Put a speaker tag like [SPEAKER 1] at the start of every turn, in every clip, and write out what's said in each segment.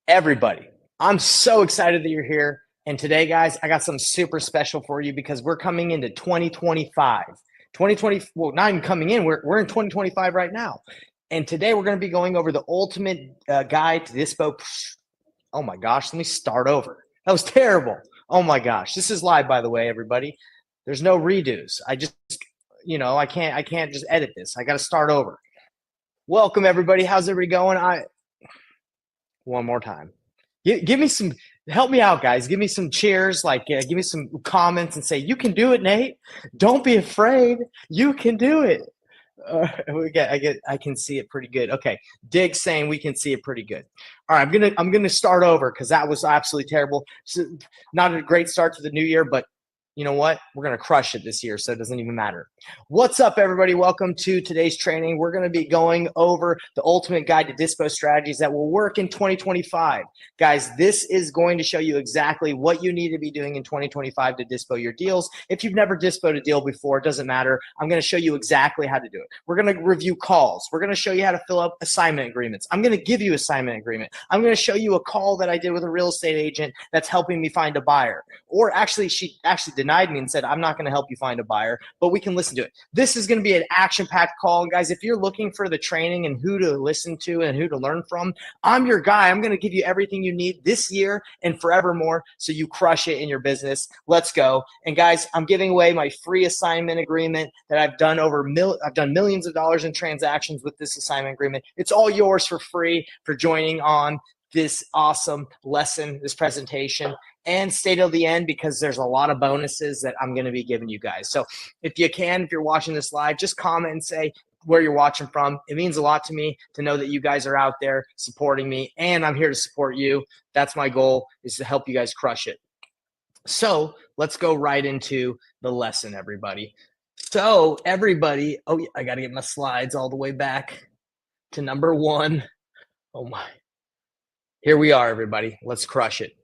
[SPEAKER 1] Everybody, I'm so excited that you're here. And today, guys, I got something super special for you because we're coming into 2025. 2020, well, not even coming in, we're in 2025 right now. And today we're going to be going over the ultimate guide to Dispo. Oh my gosh, let me start over. That was terrible. Oh my gosh. This is live, by the way, everybody. There's no redos. I can't just edit this. I got to start over. Welcome, everybody. How's everybody going? One more time. Give me some, help me out, guys. Give me some cheers, give me some comments and say, you can do it, Nate. Don't be afraid. You can do it. I can see it pretty good. Okay. Dig saying we can see it pretty good. All right. I'm gonna start over because that was absolutely terrible. So, not a great start to the new year, but you know what? We're going to crush it this year, so it doesn't even matter. What's up, everybody? Welcome to today's training. We're going to be going over the ultimate guide to Dispo strategies that will work in 2025. Guys, this is going to show you exactly what you need to be doing in 2025 to Dispo your deals. If you've never Dispoed a deal before, it doesn't matter. I'm going to show you exactly how to do it. We're going to review calls. We're going to show you how to fill up assignment agreements. I'm going to give you assignment agreement. I'm going to show you a call that I did with a real estate agent that's helping me find a buyer. Or actually, she denied me and said, I'm not going to help you find a buyer, but we can listen to it. This is going to be an action-packed call. And guys, if you're looking for the training and who to listen to and who to learn from, I'm your guy. I'm going to give you everything you need this year and forevermore so you crush it in your business. Let's go. And guys, I'm giving away my free assignment agreement that I've done I've done millions of dollars in transactions with this assignment agreement. It's all yours for free for joining on this awesome lesson, this presentation, and stay till the end because there's a lot of bonuses that I'm going to be giving you guys. So if you're watching this live, just comment and say where you're watching from. It means a lot to me to know that you guys are out there supporting me, and I'm here to support you. That's my goal, is to help you guys crush it. So let's go right into the lesson, everybody. So everybody, I got to get my slides all the way back to number 1. Oh my. Here we are, everybody. Let's crush it.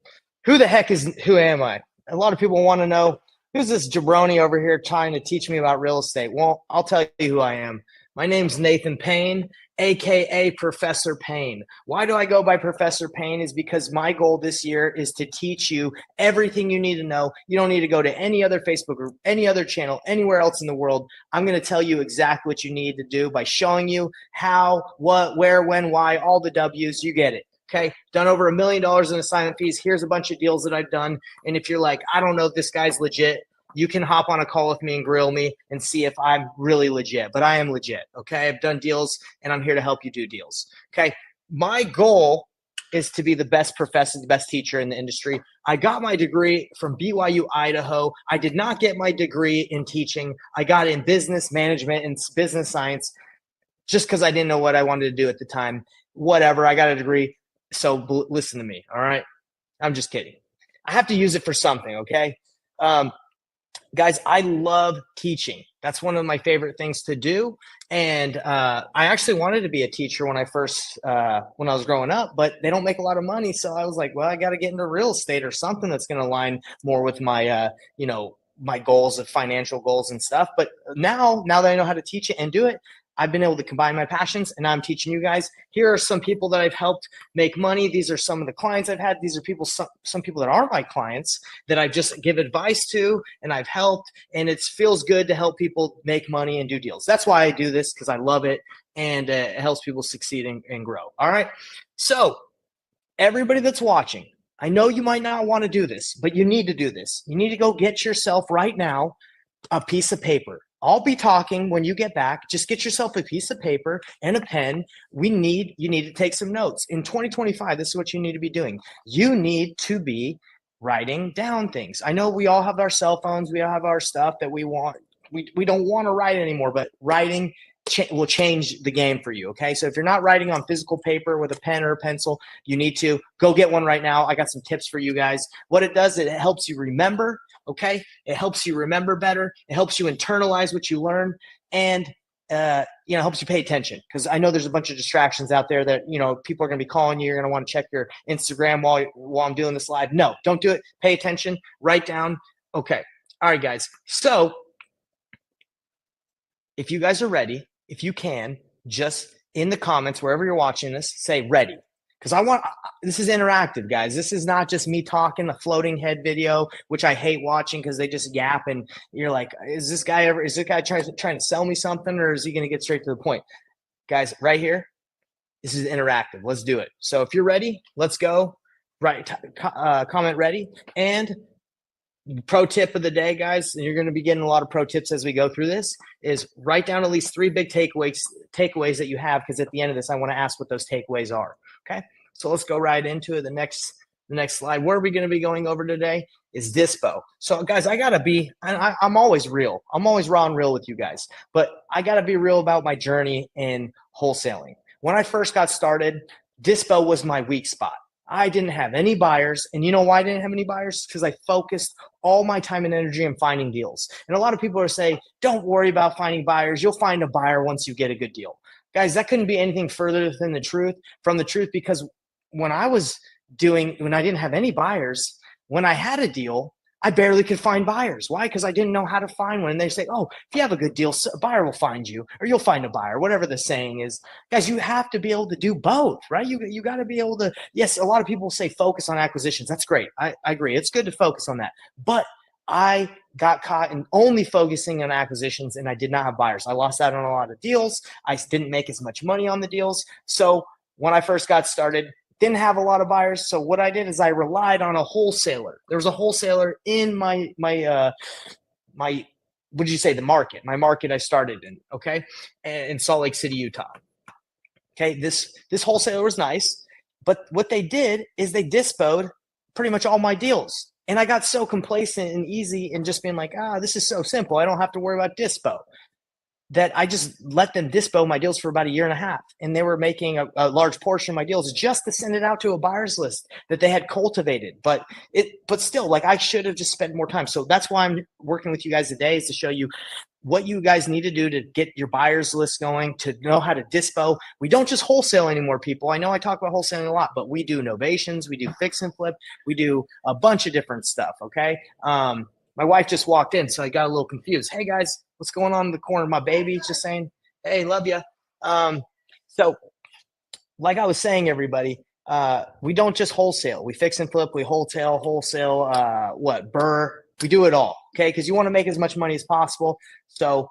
[SPEAKER 1] Who am I? A lot of people want to know, who's this jabroni over here trying to teach me about real estate? Well, I'll tell you who I am. My name's Nathan P.A.Y.N.E, aka Professor P.A.Y.N.E. Why do I go by Professor P.A.Y.N.E? Is because my goal this year is to teach you everything you need to know. You don't need to go to any other Facebook group, any other channel, anywhere else in the world. I'm going to tell you exactly what you need to do by showing you how, what, where, when, why, all the W's. You get it. Okay, done over $1 million in assignment fees. Here's a bunch of deals that I've done. And if you're like, I don't know if this guy's legit, you can hop on a call with me and grill me and see if I'm really legit. But I am legit. Okay, I've done deals and I'm here to help you do deals. Okay, my goal is to be the best professor, the best teacher in the industry. I got my degree from BYU, Idaho. I did not get my degree in teaching. I got it in business management and business science just because I didn't know what I wanted to do at the time. Whatever, I got a degree. So listen to me, all right? I'm just kidding. I have to use it for something, okay? Guys, I love teaching. That's one of my favorite things to do. And I actually wanted to be a teacher when I was growing up, but they don't make a lot of money. So I was like, well, I got to get into real estate or something that's going to align more with my, my goals of financial goals and stuff. But now that I know how to teach it and do it, I've been able to combine my passions, and now I'm teaching you guys. Here are some people that I've helped make money. These are some of the clients I've had. These are some people that aren't my clients that I just give advice to and I've helped, and it feels good to help people make money and do deals. That's why I do this, because I love it, and it helps people succeed and grow. All right? So everybody that's watching, I know you might not want to do this, but you need to do this. You need to go get yourself right now a piece of paper. I'll be talking when you get back. Just get yourself a piece of paper and a pen. You need to take some notes. In 2025, this is what you need to be doing. You need to be writing down things. I know we all have our cell phones. We all have our stuff that we want. We don't want to write anymore, but writing will change the game for you, okay? So if you're not writing on physical paper with a pen or a pencil, you need to go get one right now. I got some tips for you guys. What it does, it helps you remember, okay? It helps you remember better. It helps you internalize what you learn, and helps you pay attention, because I know there's a bunch of distractions out there that, people are going to be calling you. You're going to want to check your Instagram while I'm doing this live. No, don't do it. Pay attention. Write down. Okay. All right, guys. So if you guys are ready, if you can, just in the comments, wherever you're watching this, say ready. because this is interactive, guys. This is not just me talking a floating head video, which I hate watching because they just yap and you're like, is this guy trying to sell me something, or is he going to get straight to the point? Guys, right here, this is interactive. Let's do it. So if you're ready, let's go. Right, comment ready. And pro tip of the day, guys, and you're going to be getting a lot of pro tips as we go through this, is write down at least 3 big takeaways that you have, because at the end of this, I want to ask what those takeaways are. Okay, so let's go right into it. The next slide. Where are we going to be going over today is Dispo. So guys, I'm always real. I'm always raw and real with you guys, but I got to be real about my journey in wholesaling. When I first got started, Dispo was my weak spot. I didn't have any buyers. And you know why I didn't have any buyers? Because I focused all my time and energy on finding deals. And a lot of people are saying, don't worry about finding buyers. You'll find a buyer once you get a good deal. Guys, that couldn't be anything further from the truth, because when I didn't have any buyers, when I had a deal, I barely could find buyers. Why? Because I didn't know how to find one. And they say, oh, if you have a good deal, a buyer will find you, or you'll find a buyer, whatever the saying is. Guys, you have to be able to do both, right? You got to be able to, yes, a lot of people say focus on acquisitions. That's great. I agree. It's good to focus on that. But I got caught in only focusing on acquisitions, and I did not have buyers. I lost out on a lot of deals. I didn't make as much money on the deals. So when I first got started, didn't have a lot of buyers. So what I did is I relied on a wholesaler. There was a wholesaler in my what did you say? My market I started in, okay? In Salt Lake City, Utah. Okay, this wholesaler was nice, but what they did is they dispoed pretty much all my deals. And I got so complacent and easy and just being like, this is so simple. I don't have to worry about dispo, that I just let them dispo my deals for about 1.5 years. And they were making a large portion of my deals just to send it out to a buyer's list that they had cultivated. But still, like, I should have just spent more time. So that's why I'm working with you guys today, is to show you what you guys need to do to get your buyer's list going, to know how to dispo. We don't just wholesale anymore, people. I know I talk about wholesaling a lot, but we do novations, we do fix and flip, we do a bunch of different stuff, okay? My wife just walked in, so I got a little confused. Hey, guys, what's going on in the corner? My baby's just saying, hey, love you. So like I was saying, everybody, we don't just wholesale. We fix and flip. We wholesale, burr. We do it all, okay? Because you want to make as much money as possible. So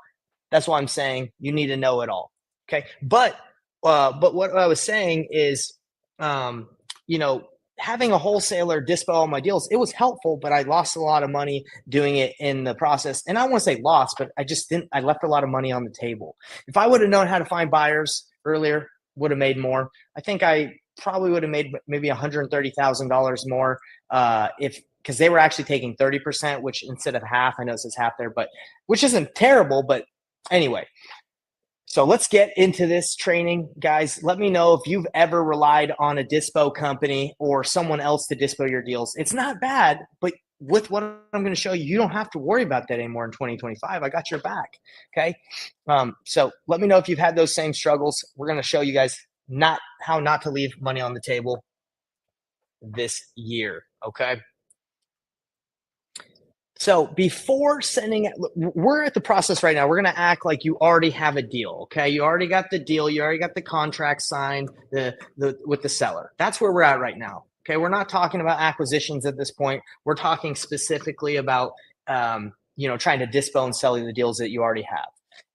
[SPEAKER 1] that's why I'm saying you need to know it all, okay? But what I was saying is, having a wholesaler dispo all my deals, it was helpful, but I lost a lot of money doing it in the process. And I don't want to say lost, but I left a lot of money on the table. If I would have known how to find buyers earlier, would have made more. I think I probably would have made maybe $130,000 more because they were actually taking 30%, which instead of half, I know it says half there, but which isn't terrible. But anyway, so let's get into this training, guys. Let me know if you've ever relied on a dispo company or someone else to dispo your deals. It's not bad, but with what I'm going to show you, you don't have to worry about that anymore in 2025. I got your back, okay? So let me know if you've had those same struggles. We're going to show you guys how not to leave money on the table this year, okay? So before we're at the process right now. We're going to act like you already have a deal, okay? You already got the deal. You already got the contract signed with the seller. That's where we're at right now, okay? We're not talking about acquisitions at this point. We're talking specifically about, trying to dispo and selling the deals that you already have.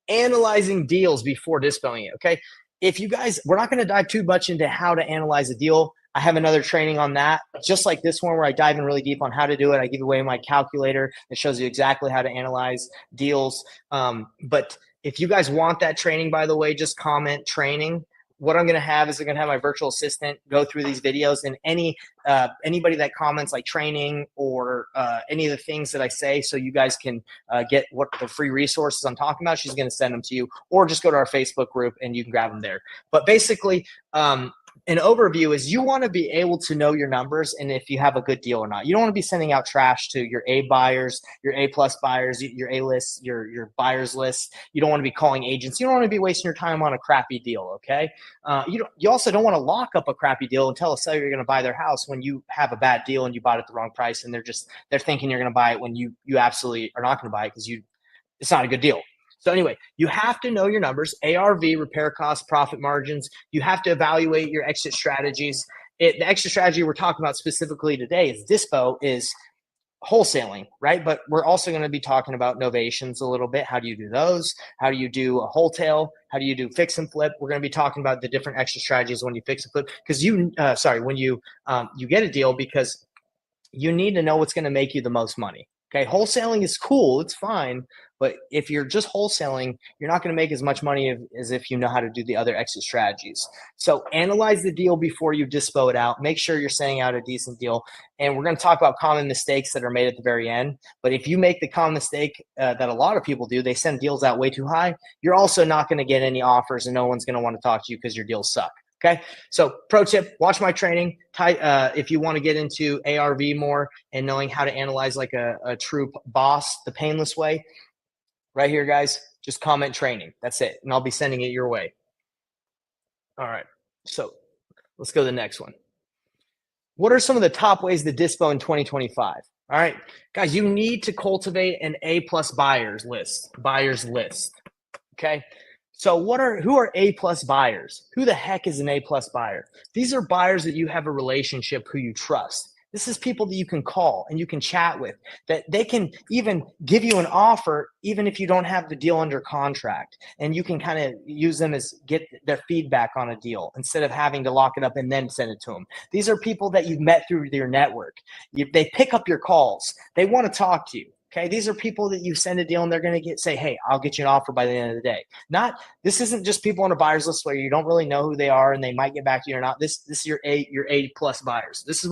[SPEAKER 1] Analyzing deals before dispoing it, okay? We're not going to dive too much into how to analyze a deal. I have another training on that, just like this one, where I dive in really deep on how to do it. I give away my calculator that shows you exactly how to analyze deals. But if you guys want that training, by the way, just comment training. What I'm going to have is I'm going to have my virtual assistant go through these videos, and anybody that comments like training or any of the things that I say, so you guys can get what the free resources I'm talking about, she's going to send them to you, or just go to our Facebook group and you can grab them there. But basically, an overview is you want to be able to know your numbers and if you have a good deal or not. You don't want to be sending out trash to your A buyers, your A plus buyers, your A lists, your buyers list. You don't want to be calling agents. You don't want to be wasting your time on a crappy deal, okay? You also don't want to lock up a crappy deal and tell a seller you're going to buy their house when you have a bad deal and you bought it at the wrong price, and they're thinking you're going to buy it when you absolutely are not going to buy it because it's not a good deal. So anyway, you have to know your numbers, ARV, repair costs, profit margins. You have to evaluate your exit strategies. the extra strategy we're talking about specifically today is Dispo is wholesaling, right? But we're also going to be talking about novations a little bit. How do you do those? How do you do a wholesale? How do you do fix and flip? We're going to be talking about the different extra strategies when you fix and flip, because when you get a deal, because you need to know what's going to make you the most money. Okay, wholesaling is cool, it's fine, but if you're just wholesaling, you're not going to make as much money as if you know how to do the other exit strategies. So analyze the deal before you dispo it out. Make sure you're sending out a decent deal. And we're going to talk about common mistakes that are made at the very end. But if you make the common mistake that a lot of people do, they send deals out way too high, you're also not going to get any offers, and no one's going to want to talk to you because your deals suck. Okay, so pro tip, watch my training. If you want to get into ARV more and knowing how to analyze like a true boss, the painless way, right here, guys, just comment training. That's it. And I'll be sending it your way. All right, so let's go to the next one. What are some of the top ways to dispo in 2025? All right, guys, you need to cultivate an A+ buyers list. Okay. So who are A+ buyers? Who the heck is an A+ buyer? These are buyers that you have a relationship, who you trust. This is people that you can call and you can chat with, that they can even give you an offer even if you don't have the deal under contract, and you can kind of use them as get their feedback on a deal instead of having to lock it up and then send it to them. These are people that you've met through your network. They pick up your calls. They want to talk to you. Okay, these are people that you send a deal and they're going to say, hey, I'll get you an offer by the end of the day. This isn't just people on a buyer's list where you don't really know who they are and they might get back to you or not. This is your A+ buyers. This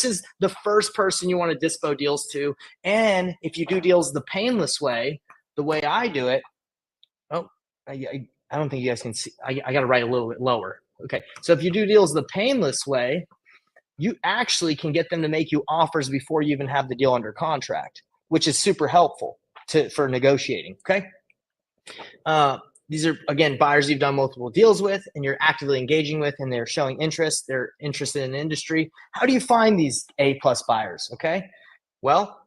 [SPEAKER 1] is the first person you want to dispo deals to. And if you do deals the painless way, the way I do it, I don't think you guys can see. I got to write a little bit lower. Okay, so if you do deals the painless way, you actually can get them to make you offers before you even have the deal under contract, which is super helpful for negotiating. Okay. These are, again, buyers you've done multiple deals with and you're actively engaging with, and they're showing interest. They're interested in the industry. How do you find these A+ buyers? Okay. Well,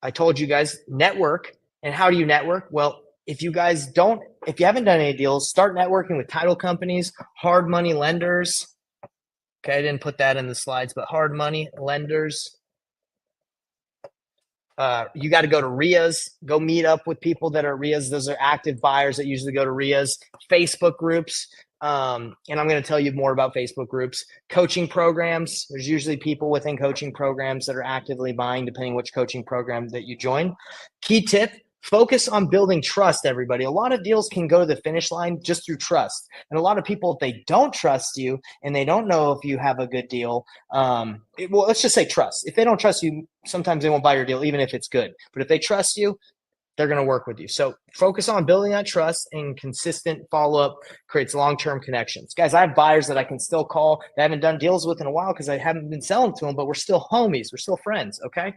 [SPEAKER 1] I told you guys, network. And how do you network? Well, if you haven't done any deals, start networking with title companies, hard money lenders. Okay. I didn't put that in the slides, but hard money lenders. You got to go to RIAs, go meet up with people that are RIAs. Those are active buyers that usually go to RIAs, Facebook groups. And I'm going to tell you more about Facebook groups, coaching programs. There's usually people within coaching programs that are actively buying, depending which coaching program that you join. Key tip: focus on building trust, everybody. A lot of deals can go to the finish line just through trust. And a lot of people, if they don't trust you and they don't know if you have a good deal, let's just say trust. If they don't trust you, sometimes they won't buy your deal, even if it's good. But if they trust you, they're going to work with you. So focus on building that trust, and consistent follow-up creates long-term connections. Guys, I have buyers that I can still call that I haven't done deals with in a while because I haven't been selling to them, but we're still homies. We're still friends, okay?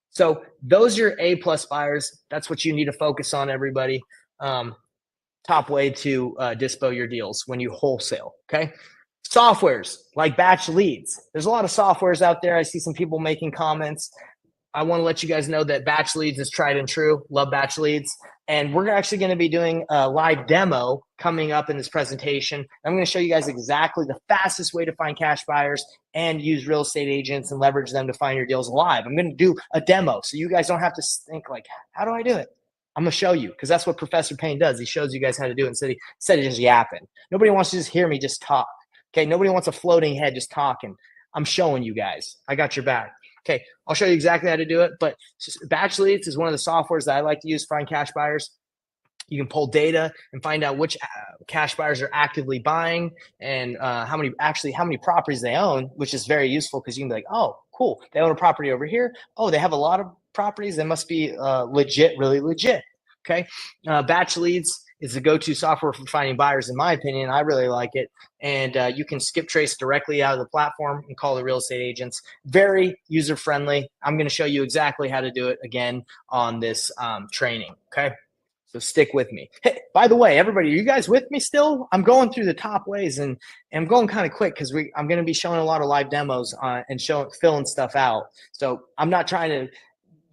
[SPEAKER 1] So those are your A+ buyers. That's what you need to focus on, everybody. Top way to dispo your deals when you wholesale, okay? Softwares like BatchLeads. There's a lot of softwares out there. I see some people making comments. I want to let you guys know that BatchLeads is tried and true. Love BatchLeads. And we're actually going to be doing a live demo coming up in this presentation. I'm going to show you guys exactly the fastest way to find cash buyers and use real estate agents and leverage them to find your deals live. I'm going to do a demo so you guys don't have to think like, how do I do it? I'm going to show you, because that's what Professor P.A.Y.N.E does. He shows you guys how to do it instead of just yapping. Nobody wants to just hear me just talk. Okay, nobody wants a floating head just talking. I'm showing you guys. I got your back. Okay, I'll show you exactly how to do it, but BatchLeads is one of the softwares that I like to use to find cash buyers. You can pull data and find out which cash buyers are actively buying and how many properties they own, which is very useful because you can be like, oh, cool, they own a property over here. Oh, they have a lot of properties. They must be legit, really legit. Okay, BatchLeads is the go-to software for finding buyers, in my opinion. I really like it. And you can skip trace directly out of the platform and call the real estate agents. Very user-friendly. I'm going to show you exactly how to do it again on this training, okay? So stick with me. Hey, by the way, everybody, are you guys with me still? I'm going through the top ways, and I'm going kind of quick because I'm going to be showing a lot of live demos and filling stuff out. So I'm not trying to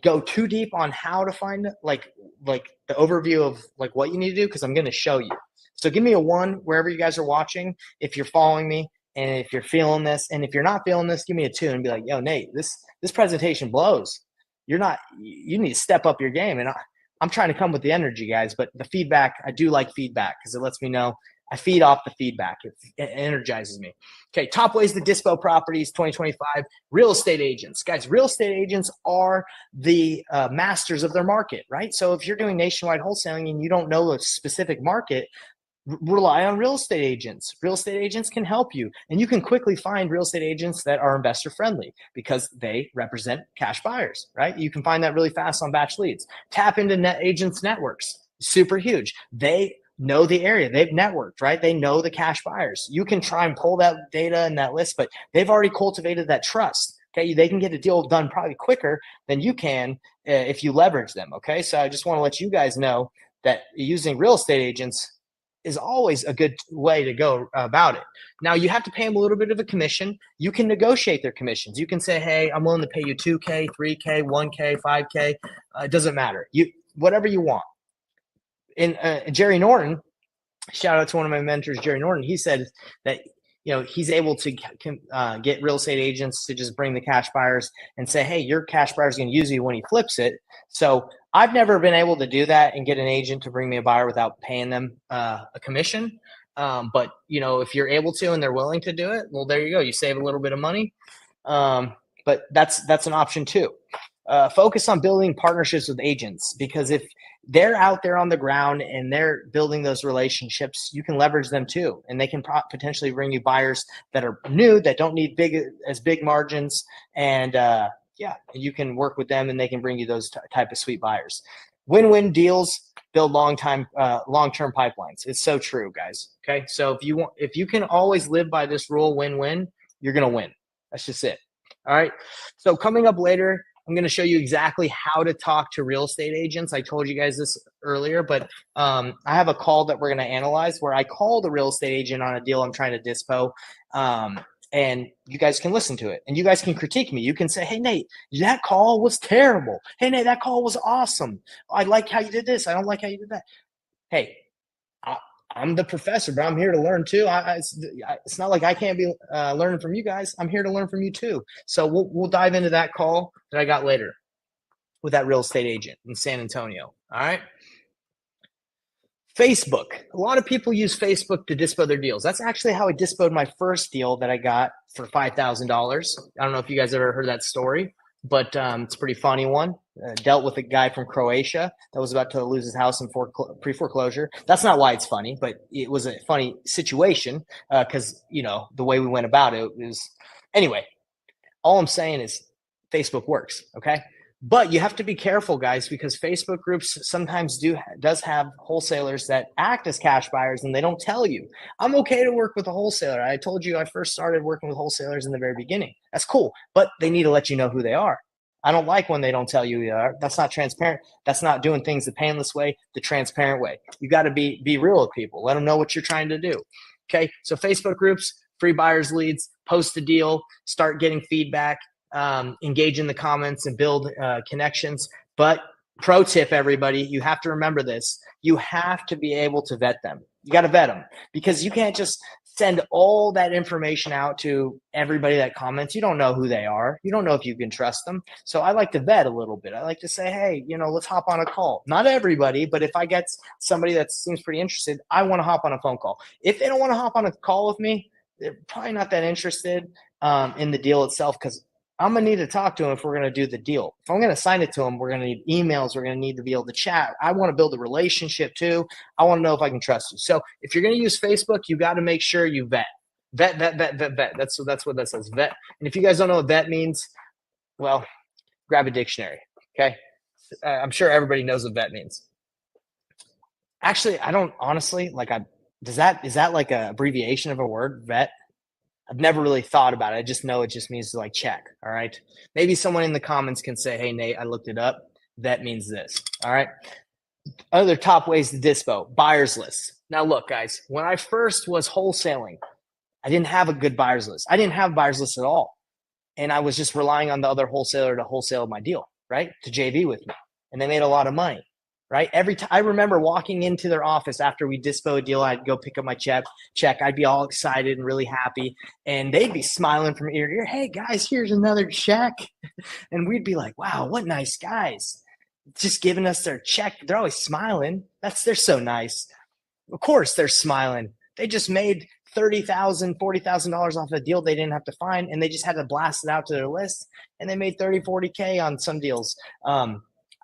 [SPEAKER 1] go too deep on how to find like the overview of what you need to do, because I'm going to show you. So give me a 1 wherever you guys are watching if you're following me, And if you're feeling this, and if you're not feeling this, give me a 2 and be like, yo, Nate, this presentation blows. You need to step up your game. And I'm trying to come with the energy, guys, but the feedback, I do like feedback because it lets me know I feed off the feedback. It energizes me. Okay, top ways to dispo properties 2025, real estate agents. Guys, real estate agents are the masters of their market, right? So if you're doing nationwide wholesaling and you don't know a specific market, rely on real estate agents. Real estate agents can help you, and you can quickly find real estate agents that are investor friendly because they represent cash buyers, right? You can find that really fast on BatchLeads. Tap into net agents networks. Super huge. They know the area. They've networked, right? They know the cash buyers. You can try and pull that data in that list, but they've already cultivated that trust. Okay, they can get a deal done probably quicker than you can if you leverage them. Okay, so I just want to let you guys know that using real estate agents is always a good way to go about it. Now, you have to pay them a little bit of a commission. You can negotiate their commissions. You can say, hey, I'm willing to pay you 2K, 3K, 1K, 5K. It doesn't matter. Whatever you want. And Jerry Norton, shout out to one of my mentors, Jerry Norton, he said that he's able to get real estate agents to just bring the cash buyers and say, hey, your cash buyer is going to use you when he flips it. So I've never been able to do that and get an agent to bring me a buyer without paying them a commission. But if you're able to and they're willing to do it, well, there you go. You save a little bit of money. But that's an option too. Focus on building partnerships with agents, because if they're out there on the ground and they're building those relationships, you can leverage them too. And they can potentially bring you buyers that are new, that don't need big margins. And you can work with them and they can bring you those type of sweet buyers. Win-win deals build long-term pipelines. It's so true, guys. Okay. So if you can always live by this rule, win-win, you're going to win. That's just it. All right. So coming up later, I'm going to show you exactly how to talk to real estate agents. I told you guys this earlier, but I have a call that we're going to analyze where I call the real estate agent on a deal I'm trying to dispo. And you guys can listen to it and you guys can critique me. You can say, hey, Nate, that call was terrible. Hey, Nate, that call was awesome. I like how you did this. I don't like how you did that. Hey, I'm the professor, but I'm here to learn too. It's not like I can't be learning from you guys. I'm here to learn from you too. So we'll dive into that call that I got later with that real estate agent in San Antonio. All right. Facebook. A lot of people use Facebook to dispo their deals. That's actually how I dispoed my first deal that I got for $5,000. I don't know if you guys ever heard that story, but it's a pretty funny one. Dealt with a guy from Croatia that was about to lose his house in pre-foreclosure. That's not why it's funny, but it was a funny situation because, the way we went about it was – anyway, all I'm saying is Facebook works, okay? But you have to be careful, guys, because Facebook groups sometimes does have wholesalers that act as cash buyers and they don't tell you. I'm okay to work with a wholesaler. I told you I first started working with wholesalers in the very beginning. That's cool, but they need to let you know who they are. I don't like when they don't tell you who they are. That's not transparent. That's not doing things the painless way, the transparent way. You got to be real with people. Let them know what you're trying to do. Okay, so Facebook groups, free buyers leads, post a deal, start getting feedback, engage in the comments and build connections. But pro tip, everybody, you have to remember this. You have to be able to vet them. You got to vet them because you can't just send all that information out to everybody that comments. You don't know who they are. You don't know if you can trust them. So I like to vet a little bit. I like to say, hey, let's hop on a call. Not everybody, but if I get somebody that seems pretty interested, I want to hop on a phone call. If they don't want to hop on a call with me, they're probably not that interested in the deal itself, because I'm going to need to talk to him if we're going to do the deal. If I'm going to sign it to him, we're going to need emails. We're going to need to be able to chat. I want to build a relationship too. I want to know if I can trust you. So if you're going to use Facebook, you got to make sure you vet. Vet. That's what that says, vet. And if you guys don't know what vet means, well, grab a dictionary, okay? I'm sure everybody knows what vet means. Actually, I don't honestly, is that like an abbreviation of a word, vet? I've never really thought about it. I just know it just means to check. All right. Maybe someone in the comments can say, hey, Nate, I looked it up. That means this. All right. Other top ways to dispo, buyers lists. Now look, guys, when I first was wholesaling, I didn't have a good buyers list. I didn't have buyers list at all. And I was just relying on the other wholesaler to wholesale my deal, right? To JV with me. And they made a lot of money. right? Every time I remember walking into their office after we dispo a deal, I'd go pick up my check. I'd be all excited and really happy, and they'd be smiling from ear to ear. Hey guys, here's another check, and we'd be like, wow, what nice guys, just giving us their check. They're always smiling. They're so nice. Of course, they're smiling. They just made $30,000, $40,000 off a deal they didn't have to find, and they just had to blast it out to their list, and they made 30, 40K on some deals.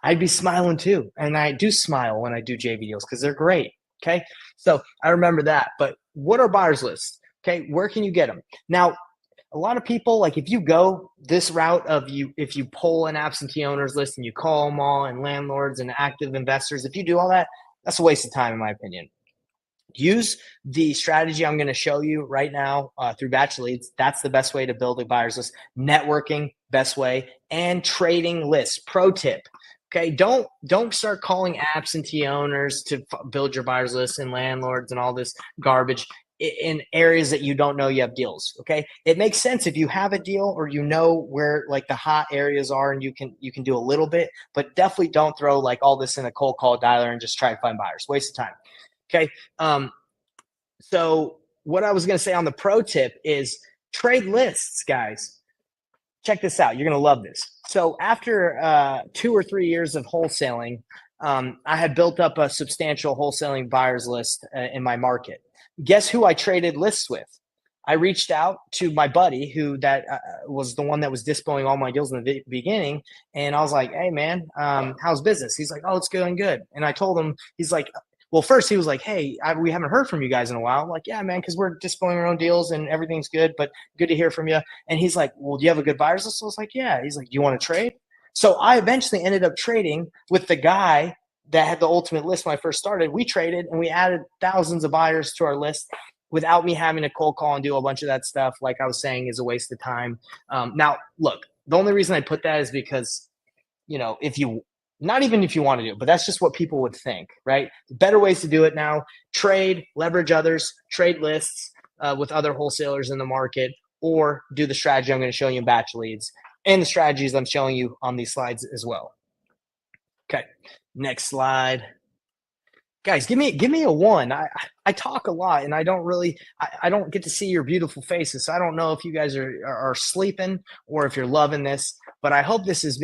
[SPEAKER 1] I'd be smiling too. And I do smile when I do JV deals because they're great. Okay. So I remember that. But what are buyers lists? Okay. Where can you get them? Now, a lot of people, like if you go this route of if you pull an absentee owners list and you call them all and landlords and active investors, if you do all that, that's a waste of time, in my opinion. Use the strategy I'm going to show you right now through BatchLeads. That's the best way to build a buyers list. Networking, best way, and trading lists. Pro tip. Okay, don't start calling absentee owners to build your buyers list and landlords and all this garbage in areas that you don't know you have deals. Okay, it makes sense if you have a deal or you know where like the hot areas are and you can do a little bit, but definitely don't throw like all this in a cold call dialer and just try to find buyers. Waste of time. Okay, so what I was going to say on the pro tip is trade lists, guys. Check this out. You're going to love this. So after 2 or 3 years of wholesaling, I had built up a substantial wholesaling buyers list in my market. Guess who I traded lists with? I reached out to my buddy who was the one that was dispoing all my deals in the beginning. And I was like, hey, man, how's business? He's like, oh, it's going good. And I told him, he's like, well, first he was like, hey, we haven't heard from you guys in a while. I'm like, yeah, man, because we're dispoing our own deals and everything's good, but good to hear from you. And he's like, well, do you have a good buyers list? I was like, yeah. He's like, do you want to trade? So I eventually ended up trading with the guy that had the ultimate list when I first started. We traded and we added thousands of buyers to our list without me having to cold call and do a bunch of that stuff. Like I was saying, is a waste of time. Now, look, the only reason I put that is because, not even if you want to do it, but that's just what people would think, right? Better ways to do it now: trade, leverage others, trade lists with other wholesalers in the market, or do the strategy I'm going to show you in BatchLeads and the strategies I'm showing you on these slides as well. Okay, next slide. Guys, give me a 1. I talk a lot and I don't get to see your beautiful faces. So I don't know if you guys are sleeping or if you're loving this, but I hope this is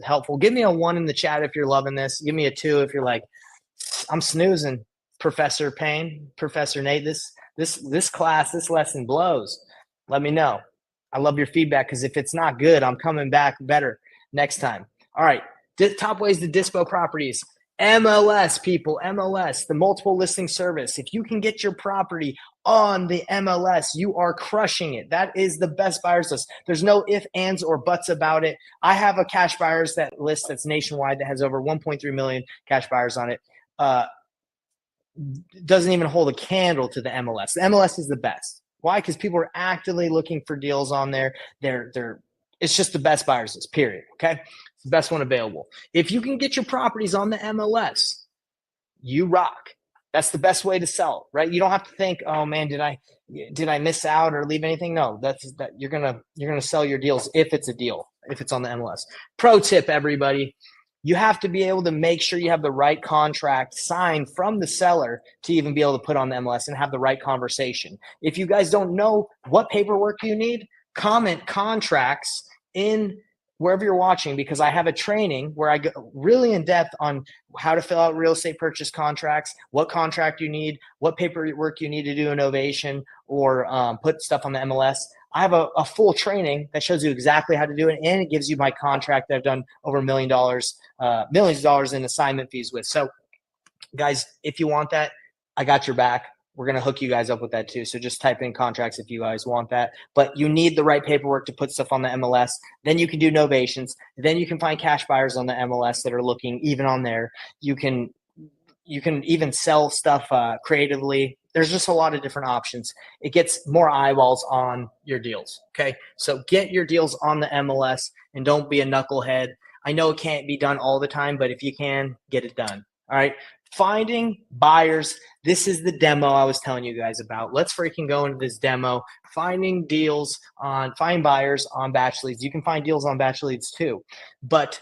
[SPEAKER 1] helpful. Give me a 1 in the chat if you're loving this. Give me a 2 if you're like, I'm snoozing, Professor P.A.Y.N.E, Professor Nate. This class, this lesson blows. Let me know. I love your feedback because if it's not good, I'm coming back better next time. All right, top ways to dispo properties. MLS, people, MLS, the multiple listing service. If you can get your property on the MLS, you are crushing it. That is the best buyers list. There's no ifs, ands, or buts about it. I have a cash buyers list that's nationwide that has over 1.3 million cash buyers on it. Doesn't even hold a candle to the MLS. The MLS is the best. Why? Because people are actively looking for deals on there. It's just the best buyers list, period. Okay. It's the best one available. If you can get your properties on the MLS, you rock. That's the best way to sell, right? You don't have to think, oh man, did I miss out or leave anything? No, you're gonna sell your deals if it's a deal, if it's on the MLS. Pro tip, everybody. You have to be able to make sure you have the right contract signed from the seller to even be able to put on the MLS and have the right conversation. If you guys don't know what paperwork you need, comment contracts in wherever you're watching, because I have a training where I go really in depth on how to fill out real estate purchase contracts, what contract you need, what paperwork you need to do a novation or put stuff on the MLS. I have a full training that shows you exactly how to do it, and it gives you my contract that I've done over $1 million, millions of dollars in assignment fees with. So guys, if you want that, I got your back. We're going to hook you guys up with that too. So just type in contracts if you guys want that. But you need the right paperwork to put stuff on the MLS. Then you can do novations. Then you can find cash buyers on the MLS that are looking even on there. You can even sell stuff creatively. There's just a lot of different options. It gets more eyeballs on your deals. Okay. So get your deals on the MLS and don't be a knucklehead. I know it can't be done all the time, but if you can, get it done. All right. Finding buyers. This is the demo I was telling you guys about. Let's freaking go into this demo. Find buyers on BatchLeads. You can find deals on BatchLeads too. But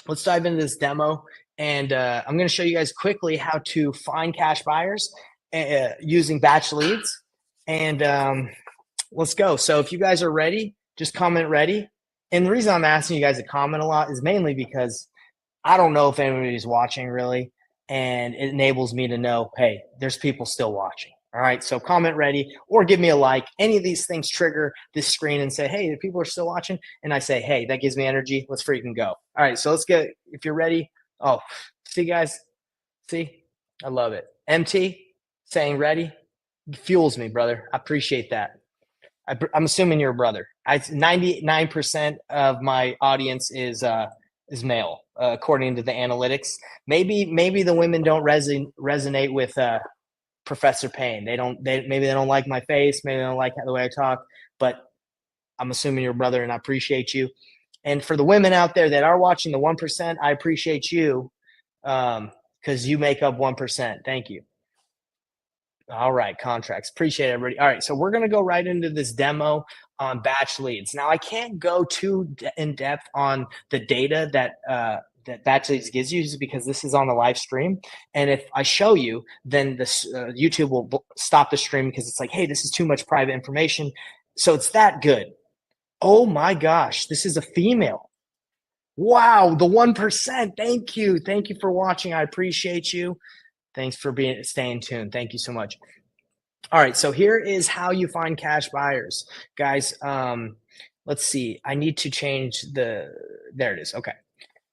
[SPEAKER 1] let's dive into this demo And I'm going to show you guys quickly how to find cash buyers using BatchLeads. And let's go. So if you guys are ready, just comment ready. And the reason I'm asking you guys to comment a lot is mainly because I don't know if anybody's watching really, and it enables me to know, hey, there's people still watching. All right, so comment ready or give me a like. Any of these things trigger this screen and say, hey, the people are still watching. And I say, hey, that gives me energy. Let's freaking go. All right, so let's get, if you're ready. Oh, see guys, see, I love it. MT saying ready fuels me, brother. I appreciate that. I'm assuming you're a brother. 99% of my audience is male, according to the analytics. Maybe the women don't resonate with Professor P.A.Y.N.E. Maybe they don't like my face. Maybe they don't like the way I talk. But I'm assuming you're a brother, and I appreciate you. And for the women out there that are watching, the 1%, I appreciate you because you make up 1%. Thank you. All right, contracts. Appreciate it, everybody. All right, so we're going to go right into this demo on BatchLeads. Now, I can't go too in depth on the data that that BatchLeads gives you because this is on the live stream. And if I show you, then this YouTube will stop the stream because it's like, hey, this is too much private information. So it's that good. Oh my gosh, this is a female. Wow, the 1%. Thank you. Thank you for watching. I appreciate you. Thanks for staying tuned. Thank you so much. All right, so here is how you find cash buyers, guys. Let's see. I need to change the. There it is. Okay,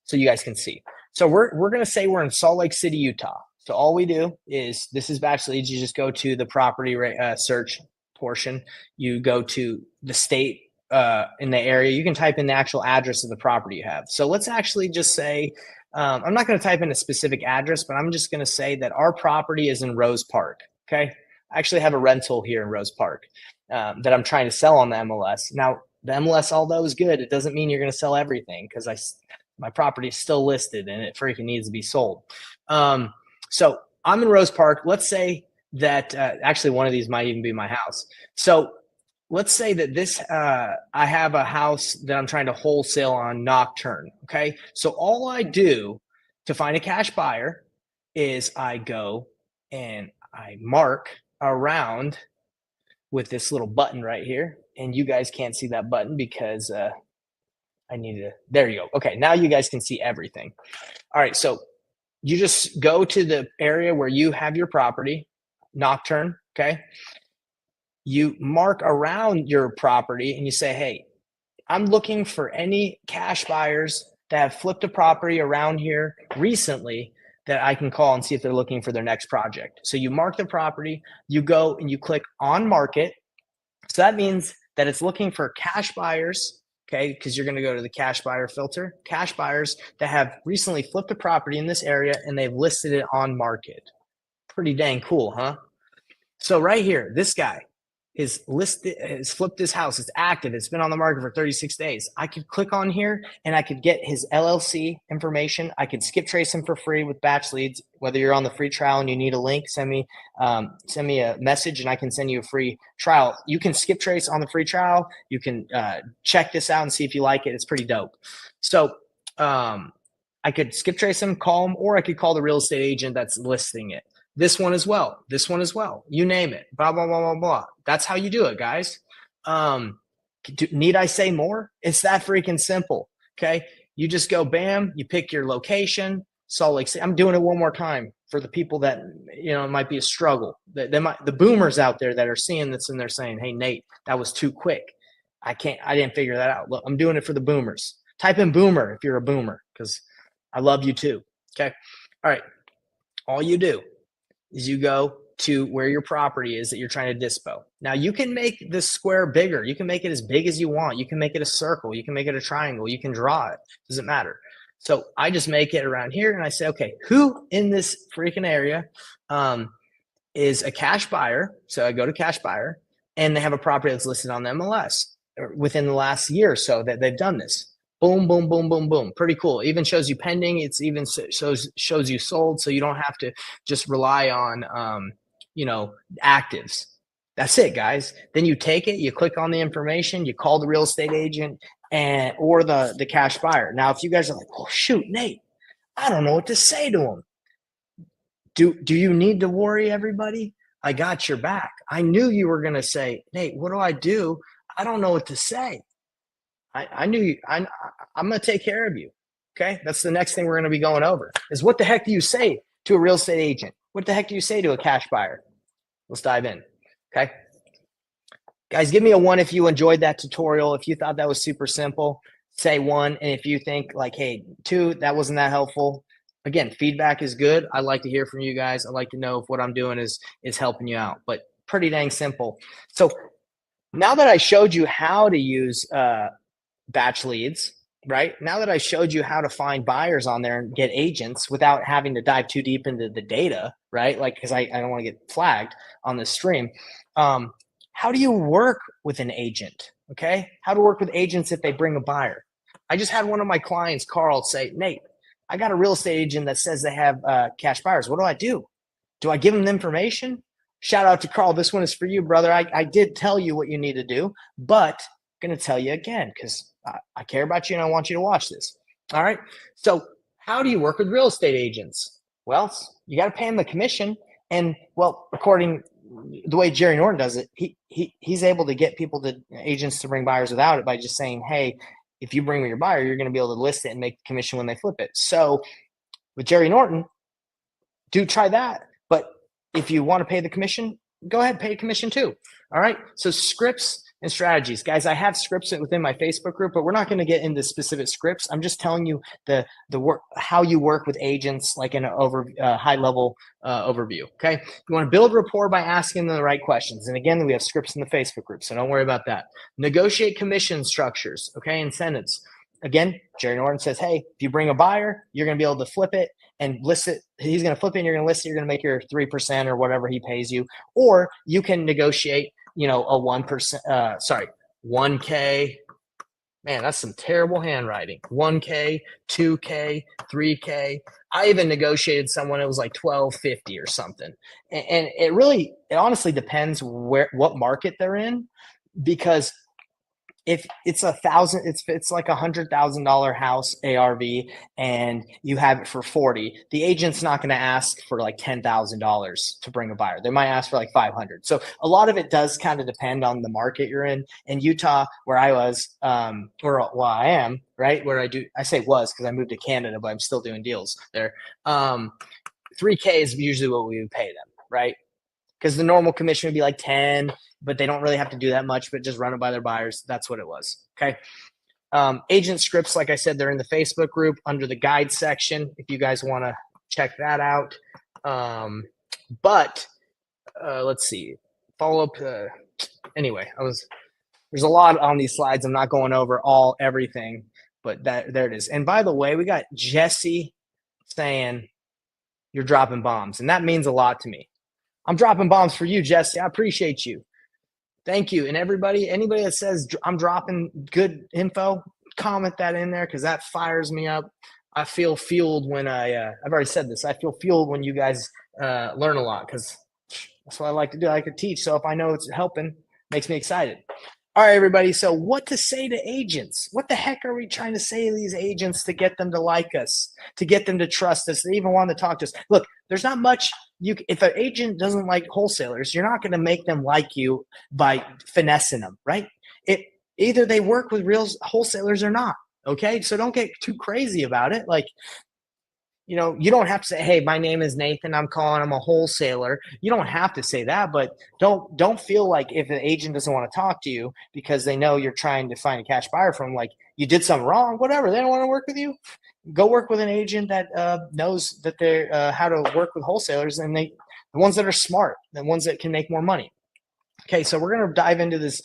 [SPEAKER 1] so you guys can see. So we're gonna say we're in Salt Lake City, Utah. So all we do is this is BatchLeads. You just go to the property search portion. You go to the state in the area. You can type in the actual address of the property you have. So let's actually just say. I'm not going to type in a specific address, but I'm just going to say that our property is in Rose Park. Okay. I actually have a rental here in Rose Park that I'm trying to sell on the MLS. Now, the MLS, although is good, it doesn't mean you're going to sell everything because my property is still listed and it freaking needs to be sold. So I'm in Rose Park. Let's say that actually one of these might even be my house. So let's say that this, I have a house that I'm trying to wholesale on Nocturne. Okay. So all I do to find a cash buyer is I go and I mark around with this little button right here. And you guys can't see that button because I need to, there you go. Okay. Now you guys can see everything. All right. So you just go to the area where you have your property, Nocturne. Okay. You mark around your property and you say, hey, I'm looking for any cash buyers that have flipped a property around here recently that I can call and see if they're looking for their next project. So you mark the property, you go and you click on market. So that means that it's looking for cash buyers, okay, because you're going to go to the cash buyer filter, cash buyers that have recently flipped a property in this area and they've listed it on market. Pretty dang cool, huh? So right here, this guy is listed, has flipped his house. It's active. It's been on the market for 36 days. I could click on here and I could get his LLC information. I could skip trace him for free with BatchLeads. Whether you're on the free trial and you need a link, send me a message and I can send you a free trial. You can skip trace on the free trial. You can check this out and see if you like it. It's pretty dope. So I could skip trace him, call him, or I could call the real estate agent that's listing it. This one as well. This one as well. You name it. Blah, blah, blah, blah, blah. That's how you do it, guys. Need I say more? It's that freaking simple. Okay. You just go bam, you pick your location, Salt Lake City. I'm doing it one more time for the people that, you know, it might be a struggle. The boomers out there that are seeing this and they're saying, hey, Nate, that was too quick. I didn't figure that out. Look, I'm doing it for the boomers. Type in boomer if you're a boomer because I love you too. Okay. All right. All you do is you go to where your property is that you're trying to dispo. Now you can make this square bigger. You can make it as big as you want. You can make it a circle. You can make it a triangle. You can draw it. Doesn't matter. So I just make it around here and I say, okay, who in this freaking area is a cash buyer? So I go to cash buyer and they have a property that's listed on the MLS within the last year or so that they've done this. Boom, boom, boom, boom, boom. Pretty cool. Even shows you pending. It's even shows you sold. So you don't have to just rely on, actives. That's it, guys. Then you take it, you click on the information, you call the real estate agent or the cash buyer. Now, if you guys are like, oh, shoot, Nate, I don't know what to say to them. Do you need to worry, everybody? I got your back. I knew you were going to say, Nate, what do I do? I don't know what to say. I knew you. I'm going to take care of you. Okay. That's the next thing we're going to be going over is what the heck do you say to a real estate agent? What the heck do you say to a cash buyer? Let's dive in. Okay. Guys, give me a 1 if you enjoyed that tutorial. If you thought that was super simple, say 1. And if you think like, hey, 2, that wasn't that helpful. Again, feedback is good. I like to hear from you guys. I like to know if what I'm doing is helping you out, but pretty dang simple. So now that I showed you how to use batch leads, right? Now that I showed you how to find buyers on there and get agents without having to dive too deep into the data, right? Like, because I don't want to get flagged on this stream. How do you work with an agent? Okay. How to work with agents if they bring a buyer. I just had one of my clients, Carl, say, Nate, I got a real estate agent that says they have cash buyers. What do I do? Do I give them the information? Shout out to Carl. This one is for you, brother. I did tell you what you need to do, but I'm going to tell you again because I care about you and I want you to watch this. All right. So how do you work with real estate agents? Well, you got to pay them the commission. And well, according the way Jerry Norton does it, he's able to get agents to bring buyers without it by just saying, hey, if you bring me your buyer, you're going to be able to list it and make commission when they flip it. So with Jerry Norton, do try that. But if you want to pay the commission, go ahead, pay a commission too. All right. So scripts and strategies, guys. I have scripts within my Facebook group, but we're not going to get into specific scripts. I'm just telling you the work, how you work with agents, like in an high level overview. Okay. You want to build rapport by asking them the right questions. And again, we have scripts in the Facebook group, so don't worry about that. Negotiate commission structures. Okay. Incentives. Again, Jerry Norton says, hey, if you bring a buyer, you're going to be able to flip it and list it. He's going to flip it and you're going to list it. You're going to make your 3% or whatever he pays you. Or you can negotiate, a 1%, 1K. Man, that's some terrible handwriting. 1K, 2K, 3K. I even negotiated someone, it was like 1250 or something. And it honestly depends what market they're in, because if it's it's like $100,000 house ARV and you have it for 40, the agent's not going to ask for like $10,000 to bring a buyer. They might ask for like 500. So a lot of it does kind of depend on the market you're in. In Utah, where I was, I am, right, where I say was because I moved to Canada, but I'm still doing deals there. 3K is usually what we would pay them, right? Because the normal commission would be like 10, but they don't really have to do that much, but just run it by their buyers. That's what it was. Okay. Agent scripts, like I said, they're in the Facebook group under the guide section if you guys want to check that out. Let's see. Follow up. Anyway, there's a lot on these slides. I'm not going over everything, but there it is. And by the way, we got Jesse saying you're dropping bombs, and that means a lot to me. I'm dropping bombs for you, Jesse. I appreciate you. Thank you. And anybody that says I'm dropping good info, comment that in there because that fires me up. I feel fueled when I've already said this. I feel fueled when you guys learn a lot because that's what I like to do. I like to teach. So if I know it's helping, it makes me excited. All right, everybody. So what to say to agents? What the heck are we trying to say to these agents to get them to like us, to get them to trust us, to even want to talk to us? Look, there's not much if an agent doesn't like wholesalers, you're not going to make them like you by finessing them, right? Either they work with real wholesalers or not. Okay. So don't get too crazy about it. Like, you don't have to say, hey, my name is Nathan, I'm a wholesaler. You don't have to say that, but don't feel like if an agent doesn't want to talk to you because they know you're trying to find a cash buyer from, like you did something wrong, whatever. They don't want to work with you. Go work with an agent that knows that they're how to work with wholesalers, and the ones that are smart, the ones that can make more money. Okay, so we're going to dive into this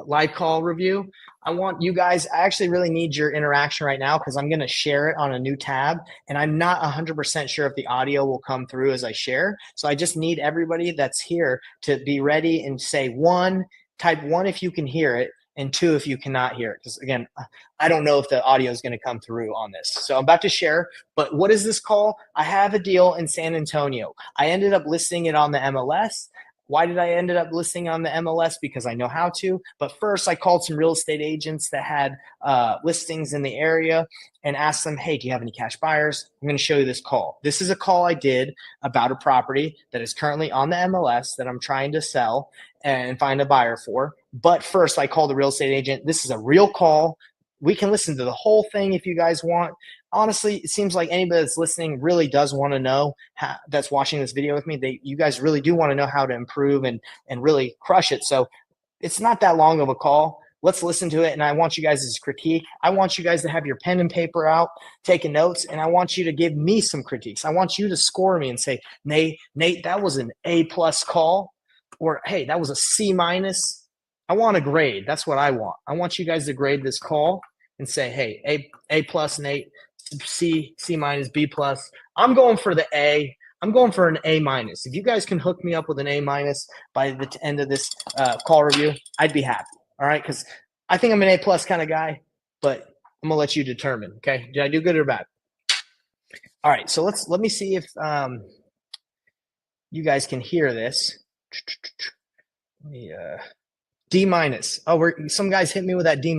[SPEAKER 1] live call review. I want you guys, I actually really need your interaction right now because I'm going to share it on a new tab, and I'm not 100% sure if the audio will come through as I share. So I just need everybody that's here to be ready and say type 1 if you can hear it, and 2 if you cannot hear it. Because again, I don't know if the audio is going to come through on this. So I'm about to share, but what is this call? I have a deal in San Antonio. I ended up listing it on the MLS. Why did I ended up listing on the MLS? Because I know how to. But first, I called some real estate agents that had listings in the area and asked them, hey, do you have any cash buyers? I'm going to show you this call. This is a call I did about a property that is currently on the MLS that I'm trying to sell and find a buyer for. But first, I called the real estate agent. This is a real call. We can listen to the whole thing if you guys want. Honestly, it seems like anybody that's listening really does want to know that's watching this video with me. You guys really do want to know how to improve and really crush it. So it's not that long of a call. Let's listen to it. And I want you guys' critique. I want you guys to have your pen and paper out, taking notes, and I want you to give me some critiques. I want you to score me and say, Nate, that was an A+ call, or hey, that was a C-. I want a grade. That's what I want. I want you guys to grade this call and say, hey, A+ Nate, C-, B+. I'm going for the A. I'm going for an A-. If you guys can hook me up with an A- by the end of this call review, I'd be happy. All right, because I think I'm an A+ kind of guy, but I'm gonna let you determine. Okay, did I do good or bad? All right, so let me see if you guys can hear this. D-. Oh, some guys hit me with that D-.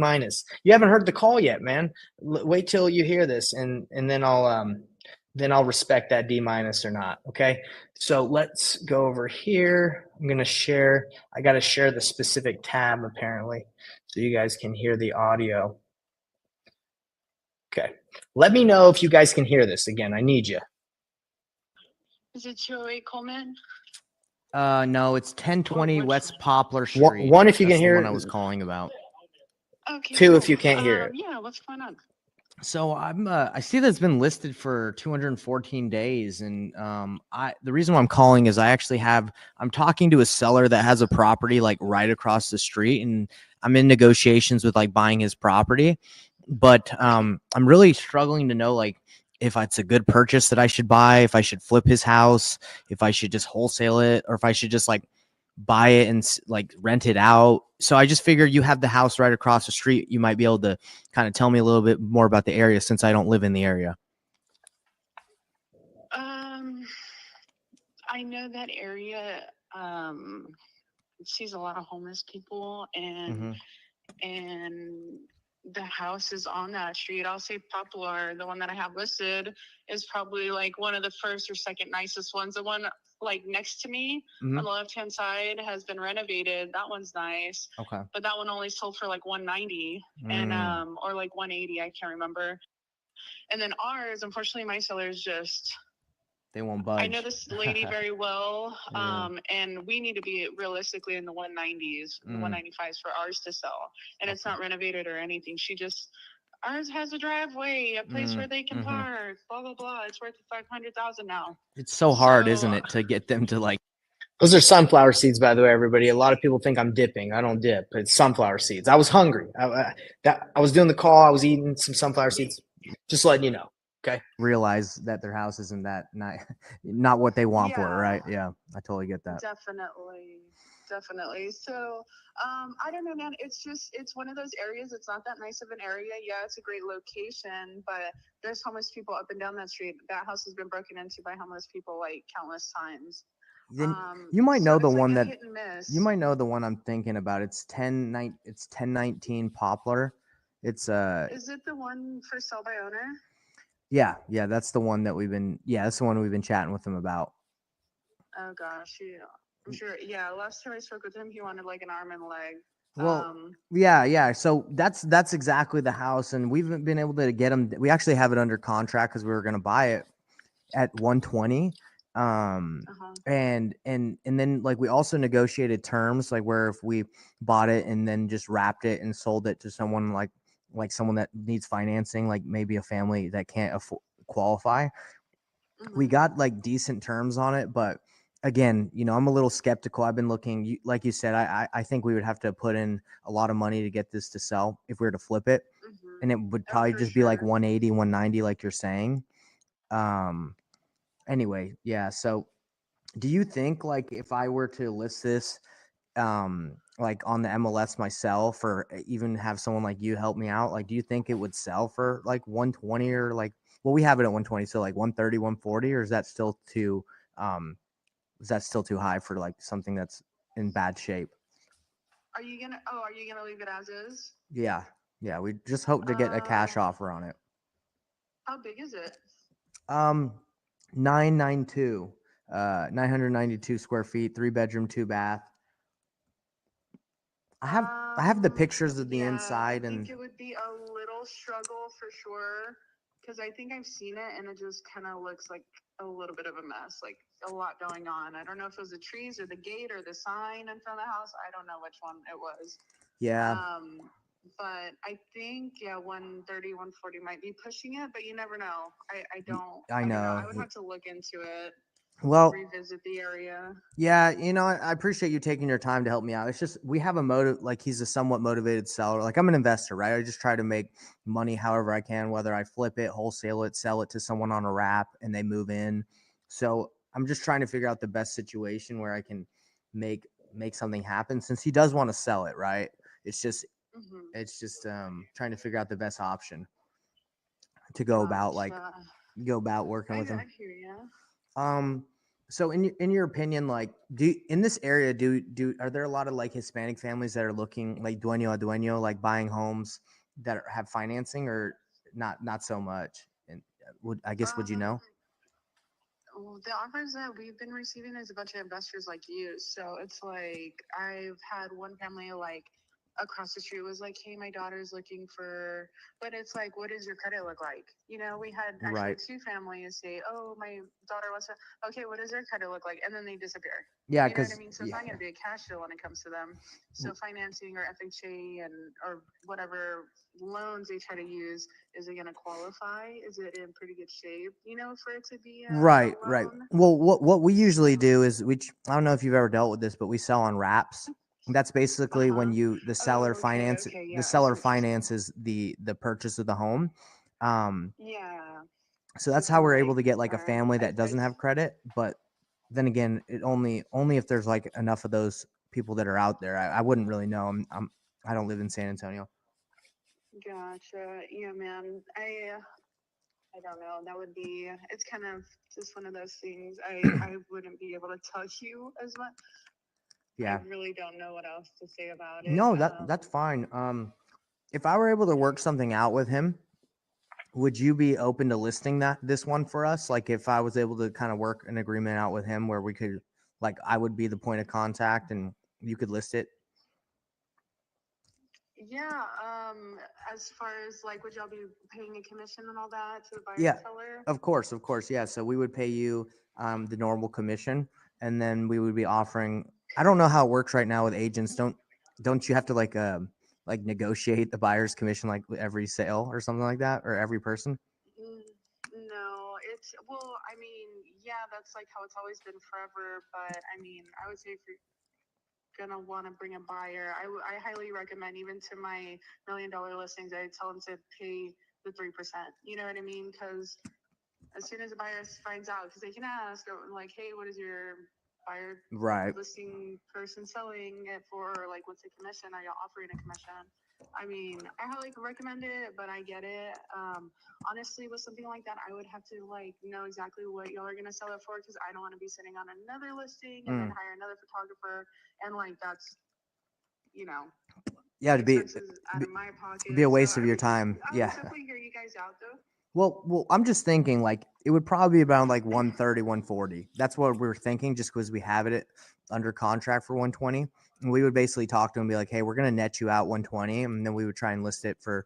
[SPEAKER 1] You haven't heard the call yet, man. Wait till you hear this, and then I'll respect that D- or not. Okay, so let's go over here. I'm gonna share. I got to share the specific tab apparently, so you guys can hear the audio. Okay, let me know if you guys can hear this. Again, I need you.
[SPEAKER 2] Is it 208 Coleman?
[SPEAKER 3] No, it's 1020 West Poplar Street.
[SPEAKER 1] One, if you
[SPEAKER 3] That's
[SPEAKER 1] can hear
[SPEAKER 3] the
[SPEAKER 1] it.
[SPEAKER 3] one I was calling about.
[SPEAKER 2] Okay.
[SPEAKER 1] Two, if you can't hear it.
[SPEAKER 2] Yeah, what's going on?
[SPEAKER 3] So I see that it's been listed for 214 days, and the reason why I'm calling is I'm talking to a seller that has a property like right across the street, and I'm in negotiations with like buying his property, but I'm really struggling to know like if it's a good purchase that I should buy, if I should flip his house, if I should just wholesale it, or if I should just like buy it and like rent it out. So I just figured you have the house right across the street. You might be able to kind of tell me a little bit more about the area since I don't live in the area.
[SPEAKER 2] I know that area sees a lot of homeless people, and the house is on that street. I'll say Poplar, the one that I have listed, is probably like one of the first or second nicest ones. The one like next to me on the left-hand side has been renovated. That one's nice.
[SPEAKER 3] Okay.
[SPEAKER 2] But that one only sold for like 190 and or like 180, I can't remember. And then ours, unfortunately, my sellers just
[SPEAKER 3] they won't budge.
[SPEAKER 2] I know this lady very well, and we need to be realistically in the 190s, the 195s for ours to sell. And it's not renovated or anything. Ours has a driveway, a place where they can park, blah, blah, blah. It's worth $500,000 now.
[SPEAKER 3] It's so hard, isn't it, to get them to like.
[SPEAKER 1] Those are sunflower seeds, by the way, everybody. A lot of people think I'm dipping. I don't dip. It's sunflower seeds. I was hungry. I was doing the call. I was eating some sunflower seeds. Just letting you know. Okay.
[SPEAKER 3] Realize that their house isn't that not what they want for it, right? Yeah, I totally get that.
[SPEAKER 2] Definitely. So, I don't know, man. It's one of those areas. It's not that nice of an area. Yeah, it's a great location, but there's homeless people up and down that street. That house has been broken into by homeless people like countless times.
[SPEAKER 3] Then you might know the one
[SPEAKER 2] like
[SPEAKER 3] that you might know the one I'm thinking about. It's 1019 Poplar. It's
[SPEAKER 2] Is it the one for sell by owner?
[SPEAKER 3] Yeah, that's the one that that's the one we've been chatting with him about.
[SPEAKER 2] Oh gosh, yeah. I'm sure. Yeah, last time I spoke with him, he wanted like an arm and a leg.
[SPEAKER 3] Well, yeah. So that's exactly the house, and we've been able to get him. We actually have it under contract because we were going to buy it at 120. And then like we also negotiated terms like where if we bought it and then just wrapped it and sold it to someone like someone that needs financing, like maybe a family that can't qualify, we got like decent terms on it. But again, I'm a little skeptical. I've been looking, like you said, I think we would have to put in a lot of money to get this to sell if we were to flip it. And it would probably just be like 180, 190, like you're saying. Anyway, yeah. So do you think like if I were to list this like on the MLS myself, or even have someone like you help me out, like do you think it would sell for like 120 or like, well, we have it at 120, so like 130, 140, or is that still too is that still too high for like something that's in bad shape?
[SPEAKER 2] Are you gonna leave it as is?
[SPEAKER 3] Yeah. We just hope to get a cash offer on it.
[SPEAKER 2] How big is it?
[SPEAKER 3] 992, 992 square feet, 3 bedroom, 2 bath. I have the pictures of the inside,
[SPEAKER 2] I
[SPEAKER 3] and
[SPEAKER 2] think it would be a little struggle for sure, because I think I've seen it and it just kind of looks like a little bit of a mess, like a lot going on. I don't know if it was the trees or the gate or the sign in front of the house. I don't know which one it was.
[SPEAKER 3] yeah,
[SPEAKER 2] But I think 130, 140 might be pushing it, but you never know. I don't
[SPEAKER 3] I
[SPEAKER 2] know.
[SPEAKER 3] know.
[SPEAKER 2] I would have to look into it.
[SPEAKER 3] Well,
[SPEAKER 2] Revisit the area.
[SPEAKER 3] yeah, I appreciate you taking your time to help me out. It's just we have a motive, like he's a somewhat motivated seller. Like I'm an investor, right? I just try to make money however I can, whether I flip it, wholesale it, sell it to someone on a wrap, and they move in. So I'm just trying to figure out the best situation where I can make something happen. Since he does want to sell it, right? It's just trying to figure out the best option to go about working with him.
[SPEAKER 2] I hear you.
[SPEAKER 3] So in your opinion, like, in this area, are there a lot of like Hispanic families that are looking like dueño a dueño, like buying homes that have financing, or not so much? And would you know?
[SPEAKER 2] The offers that we've been receiving is a bunch of investors like you. So it's like I've had one family like across the street was like, "Hey, my daughter's looking for," but it's like, "What does your credit look like?" We had actually
[SPEAKER 3] Right.
[SPEAKER 2] two families say, "Oh, my daughter wants to." Okay, what does their credit look like? And then they disappear.
[SPEAKER 3] Yeah,
[SPEAKER 2] You know what
[SPEAKER 3] because
[SPEAKER 2] I mean? So it's not going to be a cash deal when it comes to them. So financing or FHA or whatever loans they try to use, is it going to qualify? Is it in pretty good shape? For it to be a
[SPEAKER 3] right.
[SPEAKER 2] loan?
[SPEAKER 3] Well, what we usually do is I don't know if you've ever dealt with this, but we sell on wraps. That's basically when the seller
[SPEAKER 2] Yeah,
[SPEAKER 3] finances the purchase of the home.
[SPEAKER 2] Yeah.
[SPEAKER 3] So that's
[SPEAKER 2] Which
[SPEAKER 3] how
[SPEAKER 2] I'm
[SPEAKER 3] we're able
[SPEAKER 2] like,
[SPEAKER 3] to get like a
[SPEAKER 2] all right.
[SPEAKER 3] family that doesn't have credit. But then again, it only if there's like enough of those people that are out there. I wouldn't really know. I don't live in San Antonio.
[SPEAKER 2] Gotcha. Yeah, man. I don't know. That would be. It's kind of just one of those things. I wouldn't be able to tell you as much.
[SPEAKER 3] Yeah.
[SPEAKER 2] I really don't know what else to say about it.
[SPEAKER 3] No, that's fine. If I were able to work something out with him, would you be open to listing this one for us? Like if I was able to kind of work an agreement out with him where we could, like, I would be the point of contact and you could list it.
[SPEAKER 2] Yeah. As far as like, would y'all be paying a commission and all that to the buyer
[SPEAKER 3] Yeah,
[SPEAKER 2] and seller?
[SPEAKER 3] of course. Yeah. So we would pay you the normal commission, and then we would be offering. I don't know how it works right now with agents. Don't you have to like negotiate the buyer's commission like with every sale or something like that, or every person?
[SPEAKER 2] No, it's well. I mean, yeah, that's like how it's always been forever. But I mean, I would say if you're gonna want to bring a buyer, I highly recommend, even to my $1 million listings, I tell them to pay the 3%. You know what I mean? Because as soon as the buyer finds out, because they can ask like, "Hey, what is your buyer
[SPEAKER 3] Right.
[SPEAKER 2] listing person selling it for? Or, like, what's the commission? Are you offering a commission?" I mean, I highly recommend it, but I get it. Honestly, with something like that, I would have to like know exactly what y'all are gonna sell it for, because I don't want to be sitting on another listing and then hire another photographer, and like that's
[SPEAKER 3] Yeah, to be
[SPEAKER 2] expenses out of my pocket.
[SPEAKER 3] be a waste
[SPEAKER 2] So
[SPEAKER 3] of your time.
[SPEAKER 2] I would
[SPEAKER 3] Yeah.
[SPEAKER 2] definitely hear you guys out though.
[SPEAKER 3] Well, I'm just thinking like it would probably be around like 130, 140. That's what we were thinking, just because we have it under contract for 120. And we would basically talk to him and be like, hey, we're gonna net you out 120, and then we would try and list it for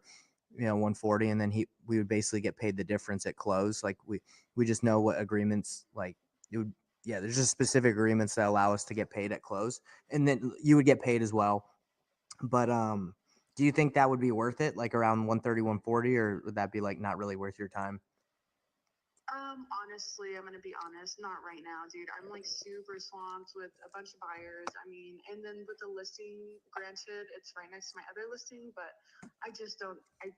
[SPEAKER 3] 140, and then we would basically get paid the difference at close. Like we just know what agreements, like it would, yeah, there's just specific agreements that allow us to get paid at close, and then you would get paid as well. But do you think that would be worth it, like around 130, 140, or would that be like not really worth your time?
[SPEAKER 2] Honestly, I'm gonna be honest, not right now, dude. I'm like super swamped with a bunch of buyers. I mean, and then with the listing, granted, it's right next to my other listing, but I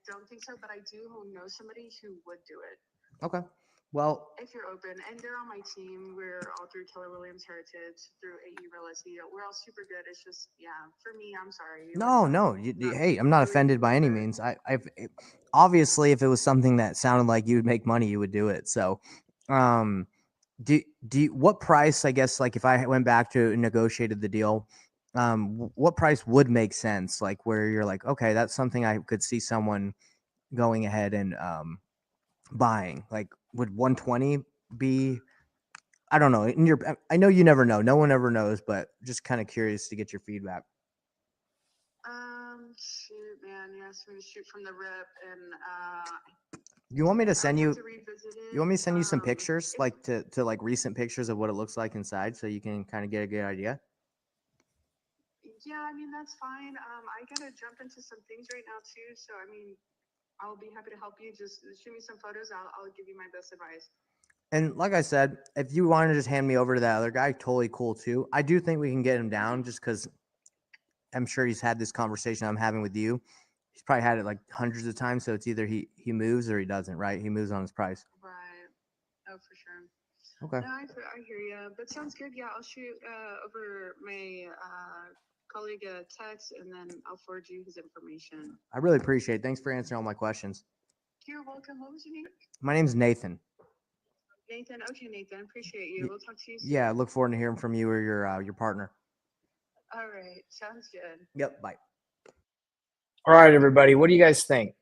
[SPEAKER 2] don't think so. But I do know somebody who would do it.
[SPEAKER 3] Okay. Well,
[SPEAKER 2] if you're open, and they're on my team, we're all through Keller Williams Heritage, through AE Realty. We're all super good. It's just, yeah, for me, I'm sorry.
[SPEAKER 3] no. Hey, I'm not offended by any means. Obviously, if it was something that sounded like you would make money, you would do it. So, what price, I guess, like if I went back to negotiated the deal, what price would make sense? Like where you're like, okay, that's something I could see someone going ahead and buying. Like would 120 be, I don't know. I know you never know. No one ever knows, but just kind of curious to get your feedback.
[SPEAKER 2] Shoot, man, you asked me to shoot from the rip, and
[SPEAKER 3] You want me to send you? You want me to send you some
[SPEAKER 2] Um,
[SPEAKER 3] pictures, like to like recent pictures of what it looks like inside, so you can kind of get a good idea?
[SPEAKER 2] Yeah, I mean, that's fine. I gotta jump into some things right now too. So, I mean, I'll be happy to help you. Just shoot me some photos. I'll give you my best advice.
[SPEAKER 3] And like I said, if you want to just hand me over to that other guy, totally cool too. I do think we can get him down just because I'm sure he's had this conversation I'm having with you. He's probably had it like hundreds of times. So it's either he moves or he doesn't, right? He moves on his price.
[SPEAKER 2] Right. Oh, for sure.
[SPEAKER 3] Okay.
[SPEAKER 2] No, I hear you. But sounds good. Yeah, I'll shoot over my colleague a text, and then I'll forward you his information.
[SPEAKER 3] I really appreciate it. Thanks for answering all my questions.
[SPEAKER 2] You're welcome. What was your name?
[SPEAKER 3] My name's Nathan.
[SPEAKER 2] Nathan. Okay, Nathan. Appreciate you. We'll talk to you soon.
[SPEAKER 3] Yeah, look forward to hearing from you or your partner.
[SPEAKER 2] All right. Sounds good.
[SPEAKER 3] Yep. Bye.
[SPEAKER 1] All right, everybody. What do you guys think?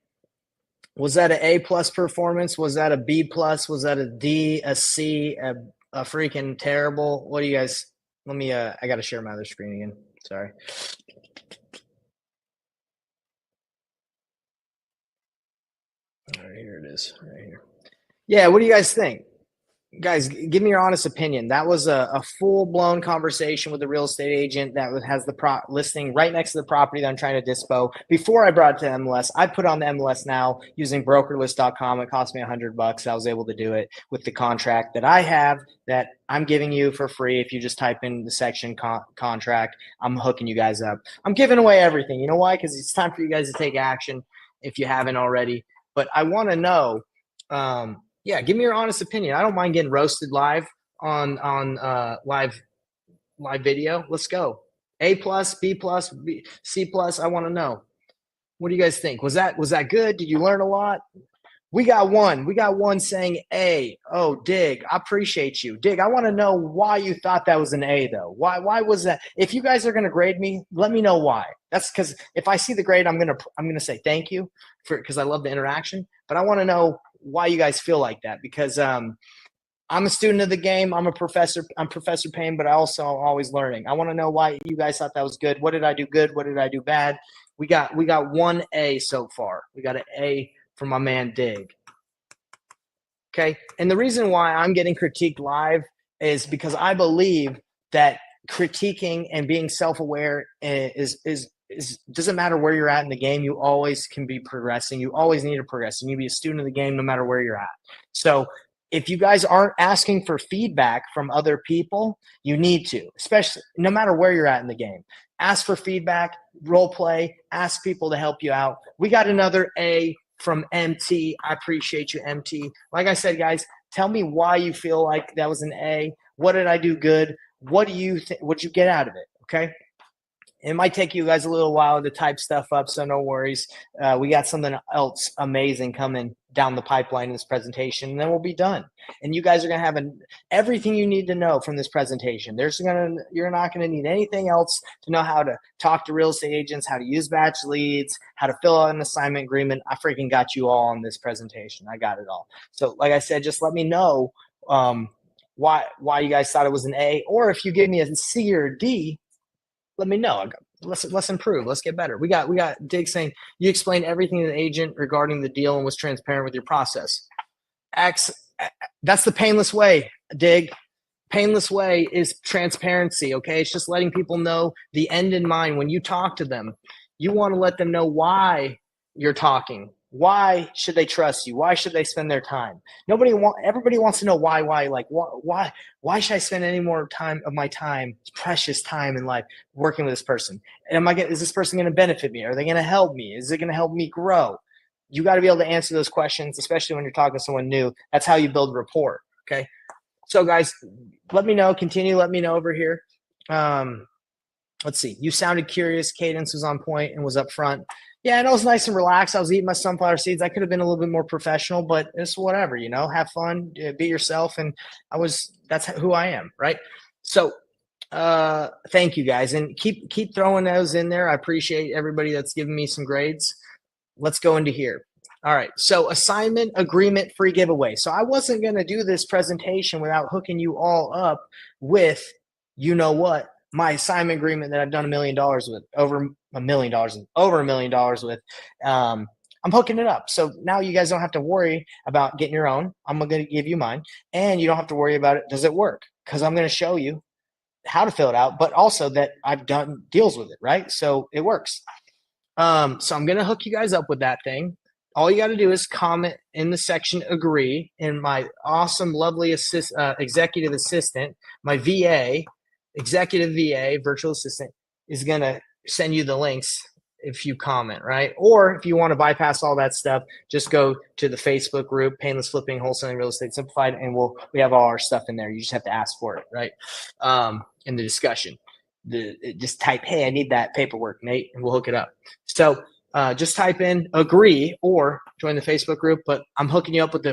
[SPEAKER 1] Was that an A+ performance? Was that a B+? Was that a D, a C, a freaking terrible? What do you guys? Let me. I got to share my other screen again. Sorry. All right, here it is, right here. Yeah. What do you guys think? Guys, give me your honest opinion. That was a full-blown conversation with the real estate agent that has the listing right next to the property that I'm trying to dispo. Before I brought it to MLS, I put on the MLS now using brokerlist.com. It cost me $100. I was able to do it with the contract that I have that I'm giving you for free. If you just type in the section contract, I'm hooking you guys up. I'm giving away everything. You know why? Because it's time for you guys to take action if you haven't already. But I want to know yeah, give me your honest opinion. I don't mind getting roasted live on live video. Let's go. A+, B+, C+. I want to know. What do you guys think? Was that good? Did you learn a lot? We got one saying A. Oh, Dig, I appreciate you. Dig, I want to know why you thought that was an A though. Why was that? If you guys are gonna grade me, let me know why. That's because if I see the grade, I'm gonna say thank you because I love the interaction. But I want to know why you guys feel like that, because I'm a student of the game. I'm Professor P.A.Y.N.E, but I also am always learning. I want to know why you guys thought that was good. What did I do good? What did I do bad? We got one A so far. We got an A from my man Dig. Okay. And the reason why I'm getting critiqued live is because I believe that critiquing and being self-aware is doesn't matter where you're at in the game. You always can be progressing. You always need to progress. You need to be a student of the game no matter where you're at. So if you guys aren't asking for feedback from other people, you need to, especially no matter where you're at in the game. Ask for feedback, role play, ask people to help you out. We got another A from MT. I appreciate you, MT. Like I said, guys, tell me why you feel like that was an A. What did I do good? What do you think? What'd you get out of it? Okay. It might take you guys a little while to type stuff up, so no worries. We got something else amazing coming down the pipeline in this presentation, and then we'll be done. And you guys are going to have everything you need to know from this presentation. You're not going to need anything else to know how to talk to real estate agents, how to use BatchLeads, how to fill out an assignment agreement. I freaking got you all on this presentation. I got it all. So like I said, just let me know why you guys thought it was an A, or if you give me a C or a D, let me know. Let's improve. Let's get better. We got Dig saying you explained everything to the agent regarding the deal and was transparent with your process. That's the painless way, Dig. Painless way is transparency. Okay, it's just letting people know the end in mind. When you talk to them, you want to let them know why you're talking. Why should they trust you? Why should they spend their time? Everybody wants to know why. Like why should I spend any more time of my time, precious time in life, working with this person? And is this person going to benefit me? Are they going to help me? Is it going to help me grow? You got to be able to answer those questions, especially when you're talking to someone new. That's how you build rapport. Okay. So guys, let me know. Continue. Let me know over here. Let's see. You sounded curious. Cadence was on point and was up front. Yeah, and it was nice and relaxed. I was eating my sunflower seeds. I could have been a little bit more professional, but it's whatever, you know, have fun, be yourself. And that's who I am. Right. So, thank you guys, and keep throwing those in there. I appreciate everybody that's giving me some grades. Let's go into here. All right. So assignment agreement free giveaway. So I wasn't going to do this presentation without hooking you all up with, you know what, my assignment agreement that I've done $1 million with, over $1 million with. I'm hooking it up. So now you guys don't have to worry about getting your own. I'm going to give you mine, and you don't have to worry about it. Does it work? Because I'm going to show you how to fill it out, but also that I've done deals with it, right? So it works. So I'm going to hook you guys up with that thing. All you got to do is comment in the section agree, and my awesome, lovely executive assistant, my VA, executive VA, virtual assistant, is going to send you the links if you comment, right? Or if you want to bypass all that stuff, just go to the Facebook group, Painless Flipping, Wholesaling Real Estate Simplified, and we have all our stuff in there. You just have to ask for it, right? In the discussion. Just type, hey, I need that paperwork, Nate, and we'll hook it up. So just type in agree or join the Facebook group, but I'm hooking you up with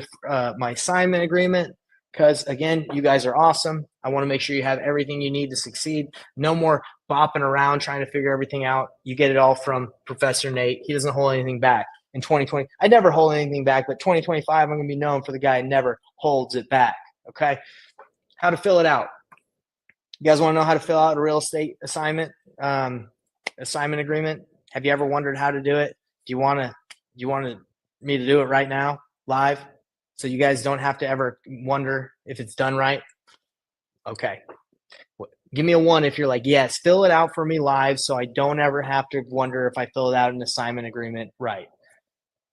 [SPEAKER 1] my assignment agreement because, again, you guys are awesome. I want to make sure you have everything you need to succeed. No more bopping around trying to figure everything out. You get it all from Professor Nate. He doesn't hold anything back. In 2020, I never hold anything back, but 2025, I'm going to be known for the guy who never holds it back, okay? How to fill it out. You guys want to know how to fill out a real estate assignment agreement? Have you ever wondered how to do it? Do you want me to do it right now, live, so you guys don't have to ever wonder if it's done right? Okay. Give me a 1 if you're like, yes, fill it out for me live so I don't ever have to wonder if I fill it out an assignment agreement right.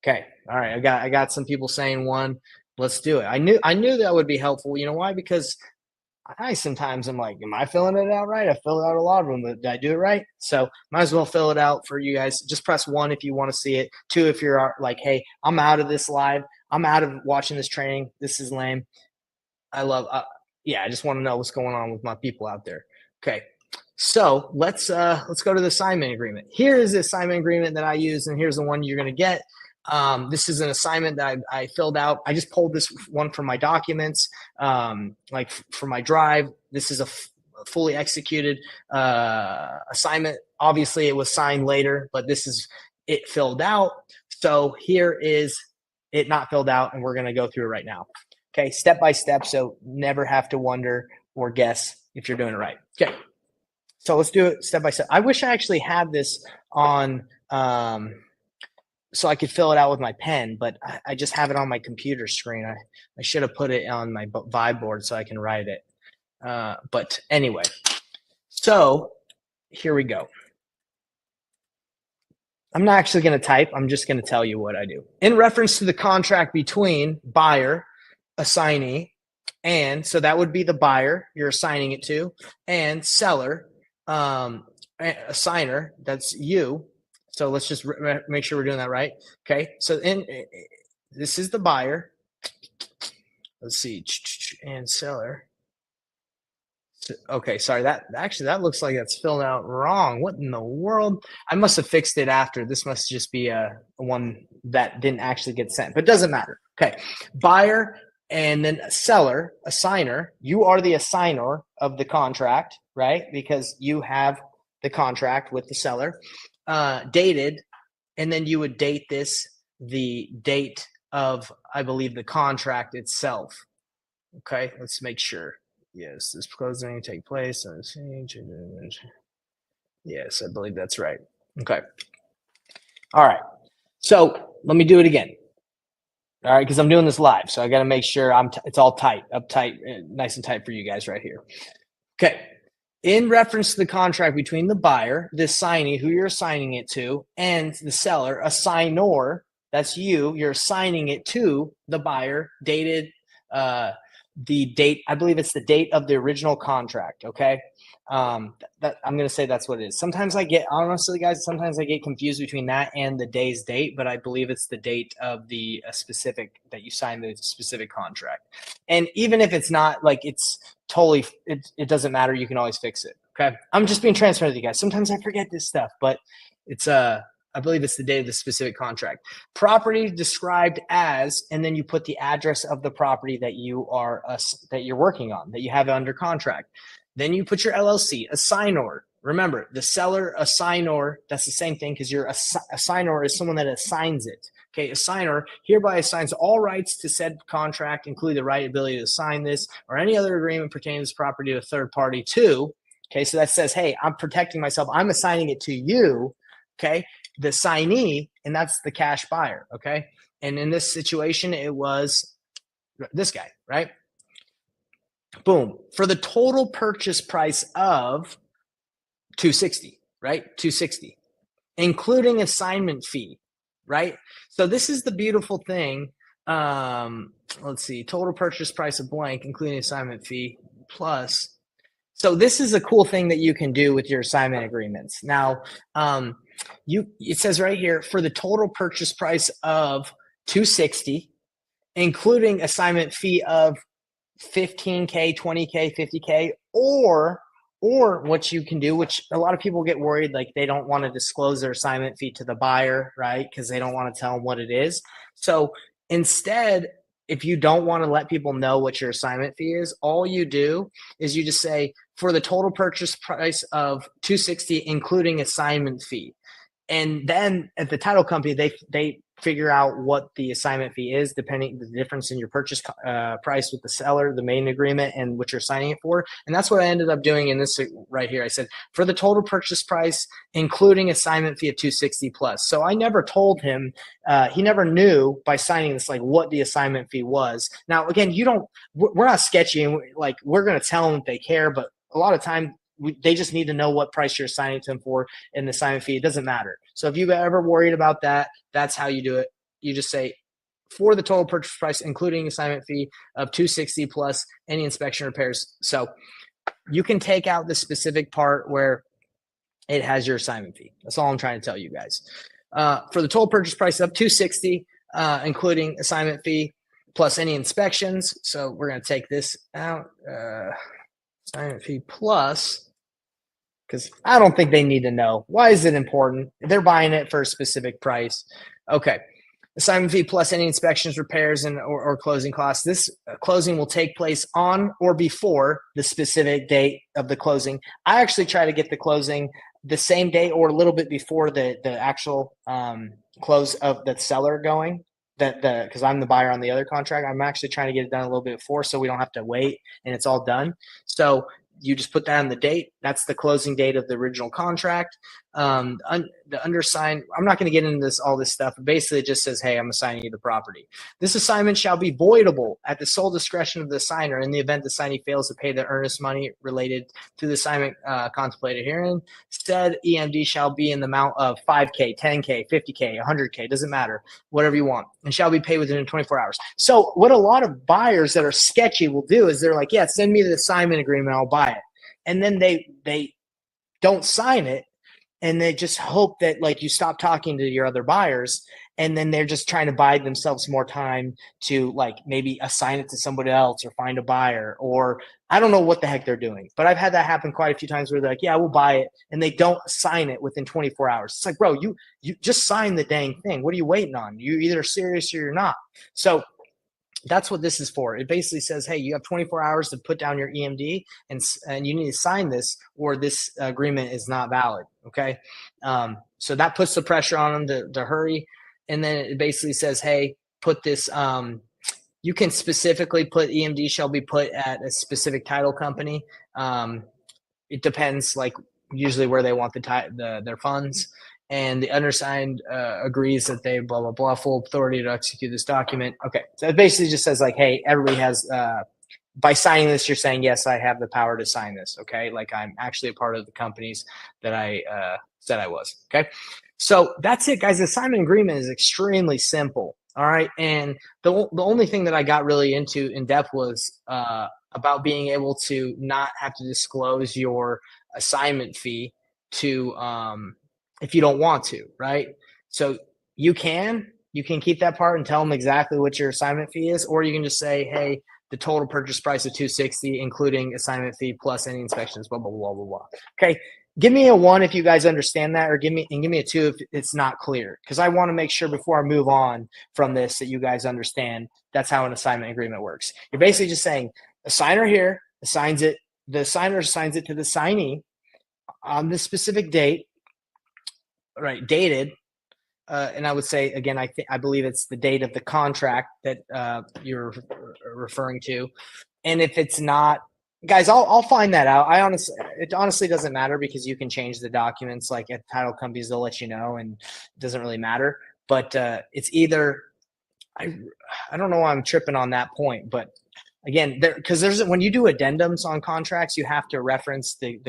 [SPEAKER 1] Okay. All right. I got some people saying 1. Let's do it. I knew that would be helpful. You know why? Because I sometimes I'm like, am I filling it out right? I fill out a lot of them, but did I do it right? So might as well fill it out for you guys. Just press 1 if you want to see it. 2 if you're like, hey, I'm out of this live. I'm out of watching this training. This is lame. I just want to know what's going on with my people out there. Okay. So let's go to the assignment agreement. Here is the assignment agreement that I use, and here's the one you're going to get. This is an assignment that I filled out. I just pulled this one from my documents, like for my drive. This is a fully executed assignment. Obviously, it was signed later, but this is it filled out. So here is it not filled out, and we're going to go through it right now. Okay, step by step, so never have to wonder or guess if you're doing it right. Okay, so let's do it step by step. I wish I actually had this on so I could fill it out with my pen, but I just have it on my computer screen. I should have put it on my vibe board so I can write it. But anyway, so here we go. I'm not actually going to type. I'm just going to tell you what I do. In reference to the contract between buyer, assignee, and so that would be the buyer you're assigning it to, and seller, assigner, that's you. So let's just make sure we're doing that right. Okay. So this is the buyer. Let's see. And seller. Okay. Sorry. That looks like that's filled out wrong. What in the world? I must have fixed it after. This must just be a one that didn't actually get sent, but it doesn't matter. Okay. Buyer and then seller, assigner. You are the assigner of the contract, right? Because you have the contract with the seller. Dated, and then you would date this the date of, I believe, the contract itself. Okay, let's make sure. Yes, this closing take place. Yes, I believe that's right. Okay. All right. So let me do it again. All right, because I'm doing this live, so I got to make sure it's all tight, uptight, nice and tight for you guys right here. Okay. In reference to the contract between the buyer, the assignee, who you're assigning it to, and the seller, assignor, that's you, you're assigning it to the buyer, dated the date, I believe it's the date of the original contract, okay? That I'm going to say that's what it is. Sometimes honestly, guys, sometimes I get confused between that and the day's date, but I believe it's the date of the specific, that you signed the specific contract. And even if it's not, like, it's totally, it doesn't matter. You can always fix it, okay? I'm just being transparent with you guys. Sometimes I forget this stuff, but it's a I believe it's the date of the specific contract. Property described as, and then you put the address of the property that you're working on, that you have under contract. Then you put your LLC, a signor. Remember, the seller, a signor, that's the same thing because a signor is someone that assigns it. Okay, a signer hereby assigns all rights to said contract, including the right ability to sign this or any other agreement pertaining to this property to a third party too. Okay, so that says, hey, I'm protecting myself. I'm assigning it to you. Okay, the signee, and that's the cash buyer. Okay, and in this situation, it was this guy, right? Boom. For the total purchase price of $260, right? $260, including assignment fee, right? So this is the beautiful thing. Let's see, total purchase price of blank, including assignment fee plus. So this is a cool thing that you can do with your assignment agreements. Now, it says right here for the total purchase price of $260, including assignment fee of $15K, $20K, $50K, or what you can do, which a lot of people get worried, like they don't want to disclose their assignment fee to the buyer, right? Because they don't want to tell them what it is. So instead, if you don't want to let people know what your assignment fee is, all you do is you just say for the total purchase price of $260, including assignment fee. And then at the title company, they figure out what the assignment fee is, depending the difference in your purchase price with the seller, the main agreement, and what you're signing it for. And that's what I ended up doing in this right here. I said for the total purchase price, including assignment fee of $260 plus. So I never told him. He never knew by signing this like what the assignment fee was. Now again, we're not sketchy, and we're going to tell them if they care, but a lot of time they just need to know what price you're assigning to them for in the assignment fee. It doesn't matter. So if you've ever worried about that, that's how you do it. You just say for the total purchase price, including assignment fee of $260 plus any inspection repairs. So you can take out the specific part where it has your assignment fee. That's all I'm trying to tell you guys. For the total purchase price of $260, including assignment fee plus any inspections. So we're going to take this out. Assignment fee plus, because I don't think they need to know. Why is it important? They're buying it for a specific price. Okay. Assignment fee plus any inspections, repairs, and or closing costs. This closing will take place on or before the specific date of the closing. I actually try to get the closing the same day or a little bit before the actual close of the seller going. Because I'm the buyer on the other contract, I'm actually trying to get it done a little bit before so we don't have to wait and it's all done. So you just put that on the date. That's the closing date of the original contract. The undersigned, I'm not going to get into all this stuff. Basically, it just says, hey, I'm assigning you the property. This assignment shall be voidable at the sole discretion of the assigner in the event the assignee fails to pay the earnest money related to the assignment contemplated herein. Said EMD shall be in the amount of $5K, $10K, $50K, $100K, doesn't matter, whatever you want, and shall be paid within 24 hours. So what a lot of buyers that are sketchy will do is they're like, yeah, send me the assignment agreement, I'll buy it. And then they don't sign it, and they just hope that you stop talking to your other buyers, and then they're just trying to buy themselves more time to maybe assign it to somebody else or find a buyer, or I don't know what the heck they're doing. But I've had that happen quite a few times where they're like, yeah, we'll buy it, and they don't sign it within 24 hours. It's like, bro, you just sign the dang thing. What are you waiting on? You're either serious or you're not. So that's what this is for. It basically says, hey, you have 24 hours to put down your EMD, and you need to sign this, or this agreement is not valid. Okay. So that puts the pressure on them to hurry. And then it basically says, hey, put this, you can specifically put EMD shall be put at a specific title company. It depends, usually where they want their funds. And the undersigned agrees that they blah, blah, blah, full authority to execute this document. Okay. So it basically just says hey, everybody has, by signing this, you're saying, yes, I have the power to sign this. Okay. I'm actually a part of the companies that I said I was. Okay. So that's it, guys. The assignment agreement is extremely simple. All right. And the only thing that I got really into in depth was about being able to not have to disclose your assignment fee to, if you don't want to, right? So you can keep that part and tell them exactly what your assignment fee is, or you can just say, hey, the total purchase price of $260, including assignment fee plus any inspections, blah, blah, blah, blah, blah. Okay. give me a 1 if you guys understand that, or give me a 2 if it's not clear, because I want to make sure before I move on from this that you guys understand that's how an assignment agreement works. You're basically just saying a signer here assigns it, the signer assigns it to the signee on this specific date, right? Dated. And I would say again, I believe it's the date of the contract that you're referring to. And if it's not, guys, I'll find that out. It honestly doesn't matter, because you can change the documents. Like at title companies, they'll let you know, and it doesn't really matter. But it's either, I don't know why I'm tripping on that point, but again, because when you do addendums on contracts, you have to reference the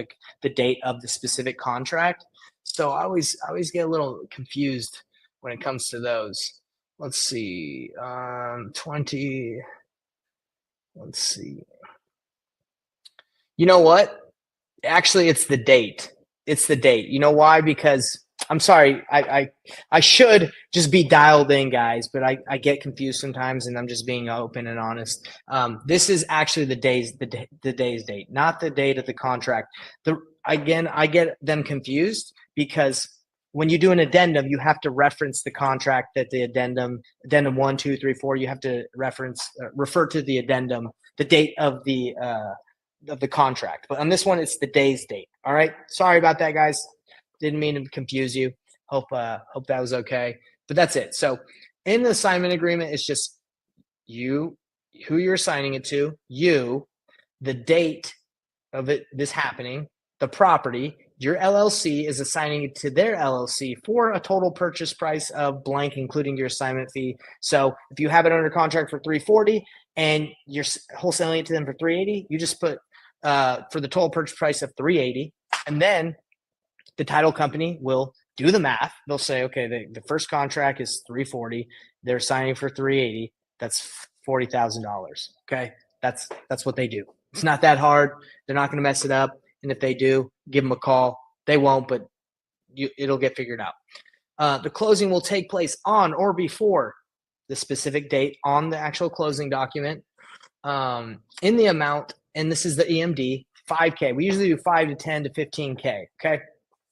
[SPEAKER 1] date of the specific contract. So I always get a little confused when it comes to those. Let's see, 20. Let's see. You know what? Actually, it's the date. It's the date. You know why? Because I'm sorry, I should just be dialed in, guys, but I get confused sometimes, and I'm just being open and honest. This is actually the day's date, not the date of the contract. I get them confused, because when you do an addendum, you have to reference the contract that the addendum 1, 2, 3, 4. You have to refer to the addendum, the date of the contract. But on this one, it's the day's date. All right. Sorry about that, guys. Didn't mean to confuse you. Hope that was okay. But that's it. So in the assignment agreement, it's just you, who you're assigning it to, you, the date of this happening, the property. Your LLC is assigning it to their LLC for a total purchase price of blank, including your assignment fee. So if you have it under contract for $340 and you're wholesaling it to them for $380, you just put for the total purchase price of $380, and then the title company will do the math. They'll say, okay, the first contract is $340. They're signing for $380. That's $40,000. Okay, that's what they do. It's not that hard. They're not going to mess it up. And if they do, give them a call. They won't, but it'll get figured out. The closing will take place on or before the specific date on the actual closing document, in the amount, and this is the EMD, $5K. We usually do 5 to 10 to 15K. Okay,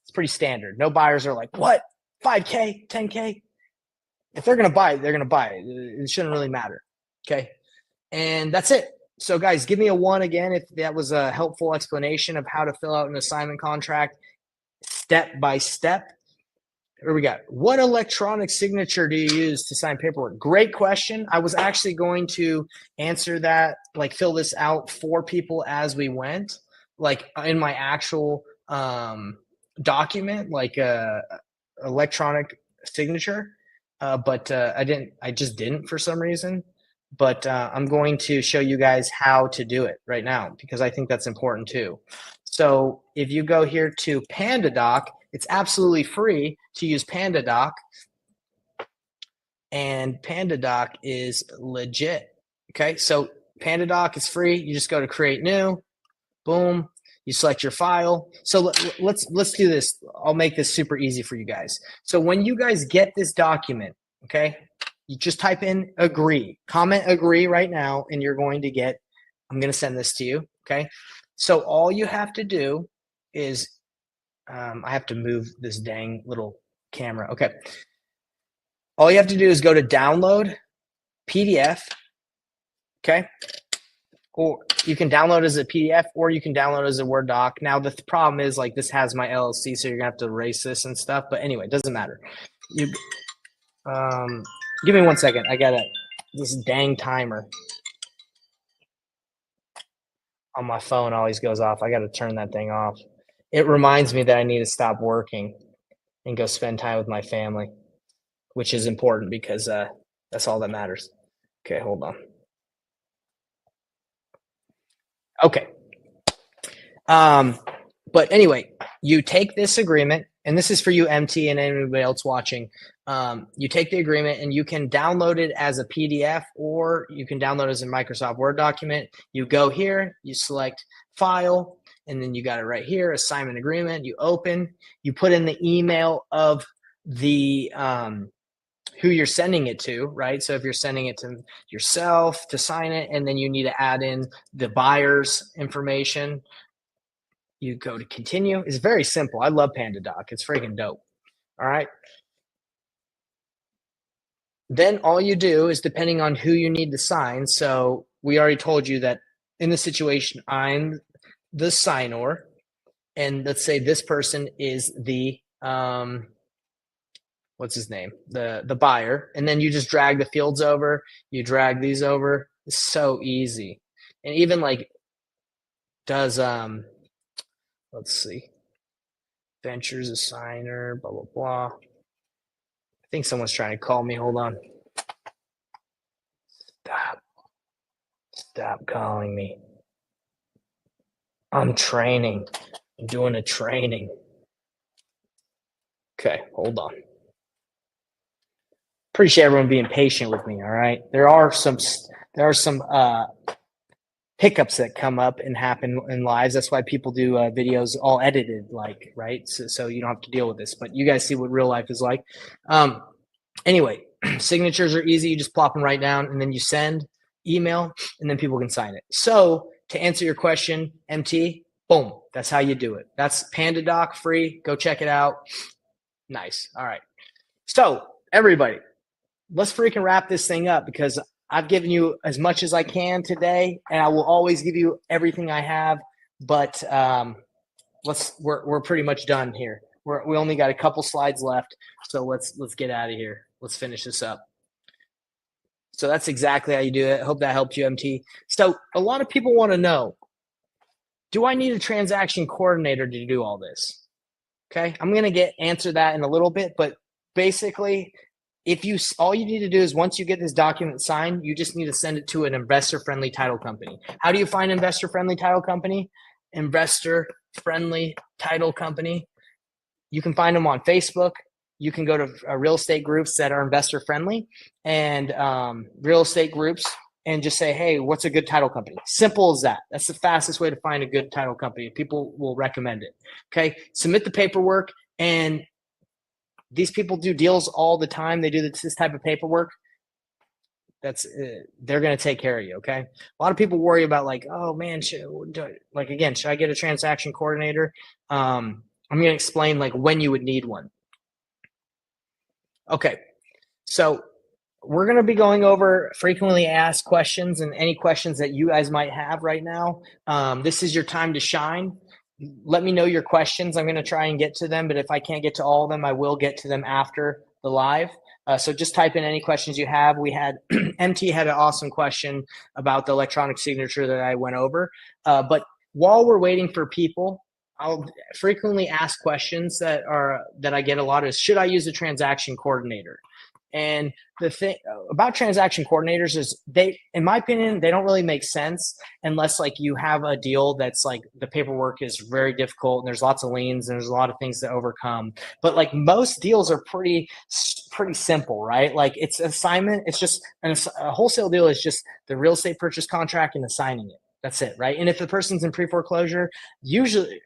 [SPEAKER 1] it's pretty standard. No buyers are like, what, 5K, 10K? If they're going to buy it, they're going to buy it. It shouldn't really matter. Okay, and that's it. So guys, give me a 1 again if that was a helpful explanation of how to fill out an assignment contract step by step. Here we got, what electronic signature do you use to sign paperwork? Great question. I was actually going to answer that, like fill this out for people as we went, like in my actual document, like electronic signature. But I just didn't for some reason. But I'm going to show you guys how to do it right now, because I think that's important too. So if you go here to PandaDoc, it's absolutely free to use PandaDoc, and PandaDoc is legit. Okay, so PandaDoc is free. You just go to create new, boom, you select your file. So let's do this. I'll make this super easy for you guys. So when you guys get this document, okay, you just type in agree, comment agree right now, and you're going to get, I'm going to send this to you. Okay. So all you have to do is, I have to move this dang little camera. Okay. All you have to do is go to download PDF. Okay. Or you can download as a PDF, or you can download as a Word doc. Now the problem is, like, this has my LLC, so you're gonna have to erase this and stuff. But anyway, it doesn't matter. Give me 1 second. I got this dang timer on my phone always goes off. I got to turn that thing off. It reminds me that I need to stop working and go spend time with my family, which is important, because that's all that matters. Okay, hold on. Okay. But anyway, you take this agreement, and this is for you, MT, and anybody else watching. You take the agreement and you can download it as a PDF, or you can download it as a Microsoft Word document. You go here, you select file, and then you got it right here, assignment agreement. You open, you put in the email of the who you're sending it to, right? So if you're sending it to yourself to sign it, and then you need to add in the buyer's information, You go to continue. It's very simple. I love PandaDoc. It's freaking dope. All right. Then all you do is, depending on who you need to sign. So we already told you that in the situation, I'm the signor, and let's say this person is the what's his name, the buyer, and then you just drag the fields over. You drag these over. It's so easy. And even like does let's see, ventures a signer, blah blah blah. I think someone's trying to call me. Hold on. Stop calling me. I'm training. I'm doing a training. Okay, hold on. Appreciate everyone being patient with me. All right. There are some hiccups that come up and happen in lives. That's why people do videos all edited, like, right? So you don't have to deal with this, but you guys see what real life is like. Anyway, signatures are easy. You just plop them right down, and then you send, email, and then people can sign it. So to answer your question, MT, boom, that's how you do it. That's PandaDoc, free. Go check it out. Nice. All right. So everybody, let's freaking wrap this thing up, because I've given you as much as I can today, and I will always give you everything I have. But we're pretty much done here. We only got a couple slides left, so let's get out of here. Let's finish this up. So that's exactly how you do it. I hope that helped you, MT. So a lot of people want to know, do I need a transaction coordinator to do all this? Okay, I'm gonna answer that in a little bit, but basically, all you need to do is, once you get this document signed, you just need to send it to an investor-friendly title company. How do you find investor-friendly title company? Investor-friendly title company. You can find them on Facebook. You can go to real estate groups that are investor-friendly, and real estate groups, and just say, hey, what's a good title company? Simple as that. That's the fastest way to find a good title company. People will recommend it. Okay, submit the paperwork, and these people do deals all the time. They do this type of paperwork. They're going to take care of you. Okay. A lot of people worry about, like, oh man, should I get a transaction coordinator? I'm going to explain like when you would need one. Okay. So we're going to be going over frequently asked questions and any questions that you guys might have right now. This is your time to shine. Let me know your questions. I'm going to try and get to them, but if I can't get to all of them, I will get to them after the live. So just type in any questions you have. We had MT had an awesome question about the electronic signature that I went over. But while we're waiting for people, I'll frequently ask questions that I get a lot is, should I use a transaction coordinator? And the thing about transaction coordinators is, in my opinion, they don't really make sense unless like you have a deal that's like the paperwork is very difficult and there's lots of liens and there's a lot of things to overcome. But like most deals are pretty simple, right? Like it's assignment. It's just a wholesale deal is just the real estate purchase contract and assigning it. That's it, right? And if the person's in pre-foreclosure, usually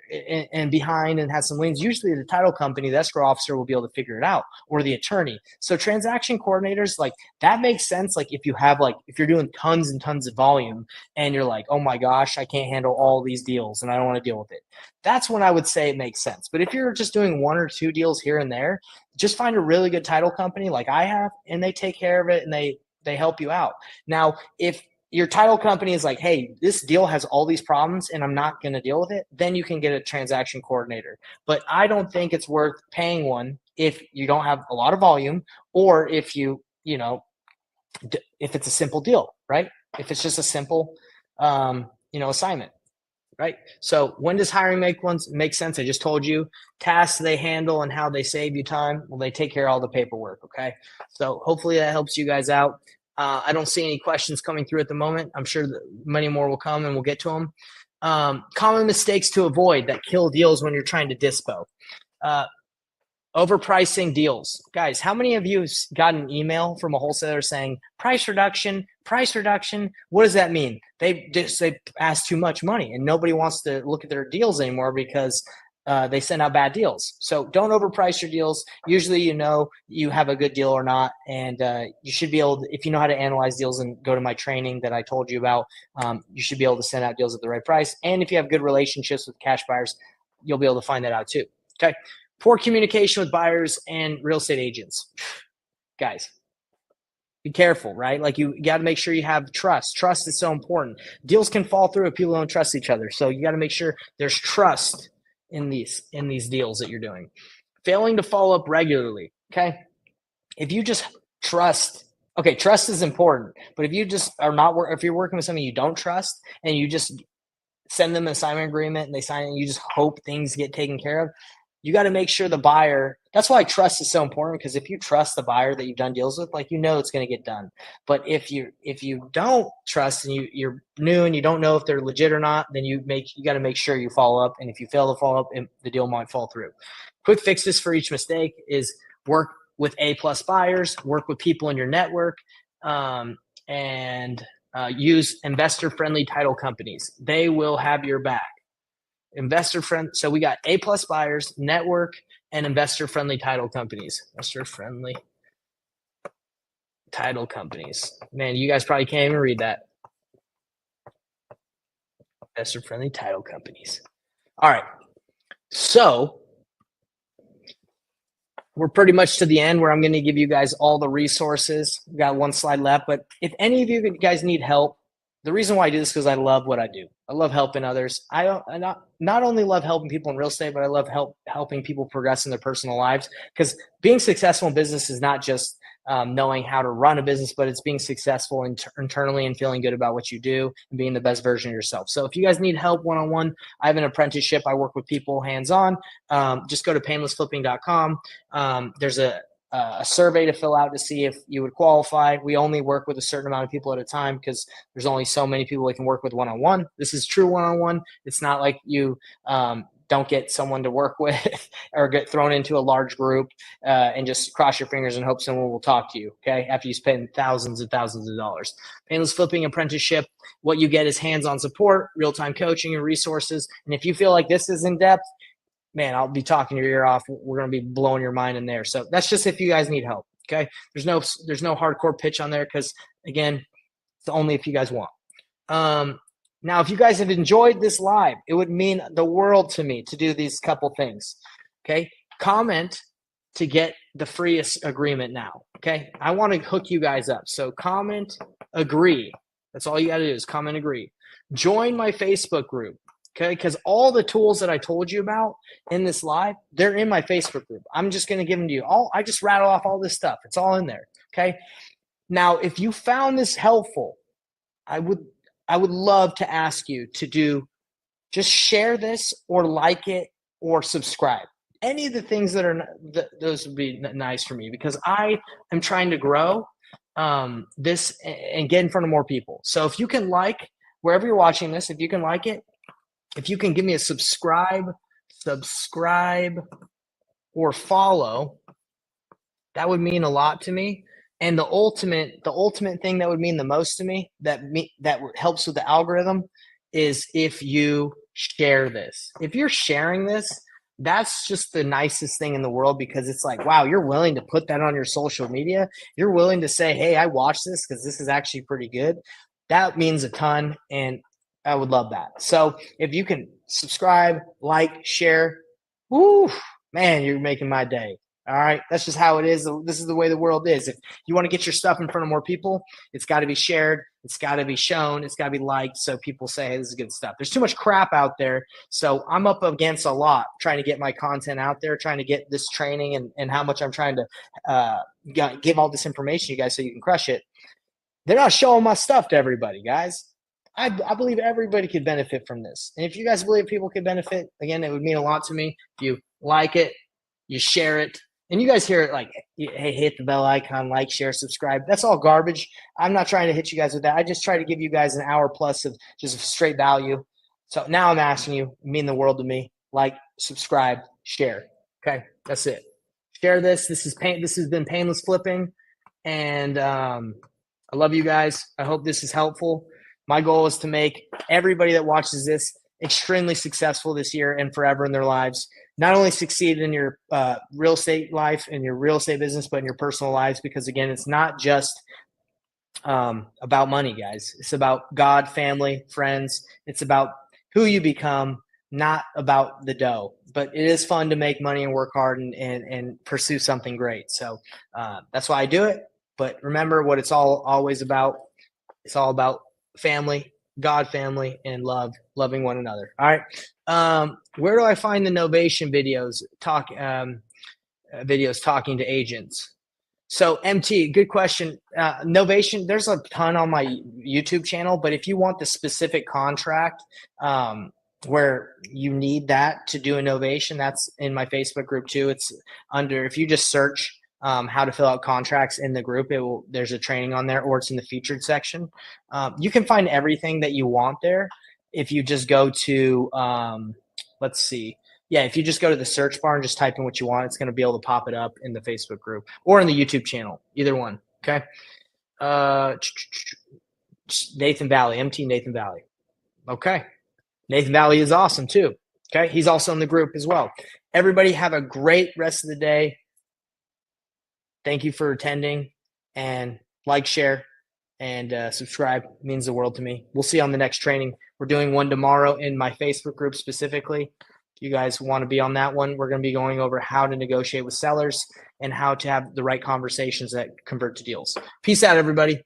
[SPEAKER 1] and behind and has some liens, usually the title company, the escrow officer will be able to figure it out, or the attorney. So transaction coordinators, like that makes sense. Like if you're doing tons and tons of volume and you're like, oh my gosh, I can't handle all these deals and I don't want to deal with it. That's when I would say it makes sense. But if you're just doing one or two deals here and there, just find a really good title company like I have, and they take care of it and they help you out. Now, if your title company is like, hey, this deal has all these problems and I'm not going to deal with it, then you can get a transaction coordinator. But I don't think it's worth paying one if you don't have a lot of volume, or if if it's a simple deal, right? If it's just a simple, assignment, right? So when does hiring make sense? I just told you tasks they handle and how they save you time. Well, they take care of all the paperwork. Okay. So hopefully that helps you guys out. I don't see any questions coming through at the moment. I'm sure that many more will come and we'll get to them. Common mistakes to avoid that kill deals when you're trying to dispo. Overpricing deals. Guys, how many of you got an email from a wholesaler saying price reduction, price reduction? What does that mean? They ask too much money and nobody wants to look at their deals anymore because they send out bad deals. So don't overprice your deals. Usually, you have a good deal or not, and you should be able to, if you know how to analyze deals and go to my training that I told you about, you should be able to send out deals at the right price. And if you have good relationships with cash buyers, you'll be able to find that out too. Okay. Poor communication with buyers and real estate agents. Guys, be careful, right? Like you got to make sure you have trust. Trust is so important. Deals can fall through if people don't trust each other. So you got to make sure there's trust in these deals that you're doing. Failing to follow up regularly. Okay. If you just trust, okay, trust is important, but if you just are not, if you're working with somebody you don't trust and you just send them an assignment agreement and they sign it and you just hope things get taken care of, you got to make sure the buyer, that's why trust is so important, because if you trust the buyer that you've done deals with, like, it's going to get done. But if you don't trust and you're new and you don't know if they're legit or not, then you got to make sure you follow up. And if you fail to follow up, the deal might fall through. Quick fixes for each mistake is work with A+ buyers, work with people in your network, and use investor-friendly title companies. They will have your back. Investor friend. So we got A+ buyers, network, and investor friendly title companies. Investor friendly title companies. Man, you guys probably can't even read that. Investor friendly title companies. All right. So we're pretty much to the end where I'm going to give you guys all the resources. We've got one slide left, but if any of you guys need help, the reason why I do this is because I love what I do. I love helping others. I not only love helping people in real estate, but I love helping people progress in their personal lives, because being successful in business is not just knowing how to run a business, but it's being successful internally and feeling good about what you do and being the best version of yourself. So if you guys need help one-on-one, I have an apprenticeship. I work with people hands-on. Just go to painlessflipping.com. There's a survey to fill out to see if you would qualify. We only work with a certain amount of people at a time because there's only so many people we can work with one-on-one. This is true one-on-one. It's not like you don't get someone to work with or get thrown into a large group and just cross your fingers and hope someone will talk to you, okay, after you spend thousands and thousands of dollars. Painless Flipping Apprenticeship, what you get is hands-on support, real-time coaching and resources. And if you feel like this is in-depth, man, I'll be talking your ear off. We're going to be blowing your mind in there. So that's just if you guys need help, okay? There's no hardcore pitch on there because, again, it's only if you guys want. Now, if you guys have enjoyed this live, it would mean the world to me to do these couple things, okay? Comment to get the free agreement now, okay? I want to hook you guys up. So comment, agree. That's all you got to do is comment, agree. Join my Facebook group, okay? Because all the tools that I told you about in this live, they're in my Facebook group. I'm just going to give them to you. I just rattle off all this stuff. It's all in there, okay? Now, if you found this helpful, I would love to ask you to just share this or like it or subscribe. Any of the things those would be nice for me, because I am trying to grow this and get in front of more people. So if you can like, wherever you're watching this, if you can like it, if you can give me a subscribe or follow, that would mean a lot to me. And the ultimate thing that would mean the most to me, that helps with the algorithm, is if you share this. If you're sharing this, that's just the nicest thing in the world, because it's like, wow, you're willing to put that on your social media. You're willing to say, hey, I watched this because this is actually pretty good. That means a ton, and I would love that. So if you can subscribe, like, share, woo, man, you're making my day. All right. That's just how it is. This is the way the world is. If you want to get your stuff in front of more people, it's got to be shared. It's got to be shown. It's got to be liked. So people say, hey, this is good stuff. There's too much crap out there. So I'm up against a lot trying to get my content out there, trying to get this training and how much I'm trying to give all this information to you guys so you can crush it. They're not showing my stuff to everybody, guys. I believe everybody could benefit from this. And if you guys believe people could benefit, again, it would mean a lot to me. If you like it, you share it. And you guys hear it like, hey, hit the bell icon, like, share, subscribe. That's all garbage. I'm not trying to hit you guys with that. I just try to give you guys an hour plus of just straight value. So now I'm asking you, mean the world to me. Like, subscribe, share. Okay, that's it. Share this. This has been Painless Flipping. And I love you guys. I hope this is helpful. My goal is to make everybody that watches this extremely successful this year and forever in their lives. Not only succeed in your real estate life and your real estate business, but in your personal lives, because again, it's not just about money, guys. It's about God, family, friends. It's about who you become, not about the dough. But it is fun to make money and work hard and pursue something great. So that's why I do it. But remember what it's always about. It's all about family, God, family, and loving one another. All right. Where do I find the novation videos talking to agents? So MT, good question. Novation, there's a ton on my YouTube channel, but if you want the specific contract where you need that to do a novation, that's in my Facebook group too. It's under, if you just search how to fill out contracts in the group, there's a training on there, or it's in the featured section. You can find everything that you want there if you just go to, let's see. Yeah, if you just go to the search bar and just type in what you want, it's going to be able to pop it up in the Facebook group or in the YouTube channel, either one. Okay. Nathan Valley, MT Nathan Valley. Okay. Nathan Valley is awesome too. Okay. He's also in the group as well. Everybody have a great rest of the day. Thank you for attending, and like, share, and subscribe. It means the world to me. We'll see you on the next training. We're doing one tomorrow in my Facebook group specifically. You guys want to be on that one, we're going to be going over how to negotiate with sellers and how to have the right conversations that convert to deals. Peace out, everybody.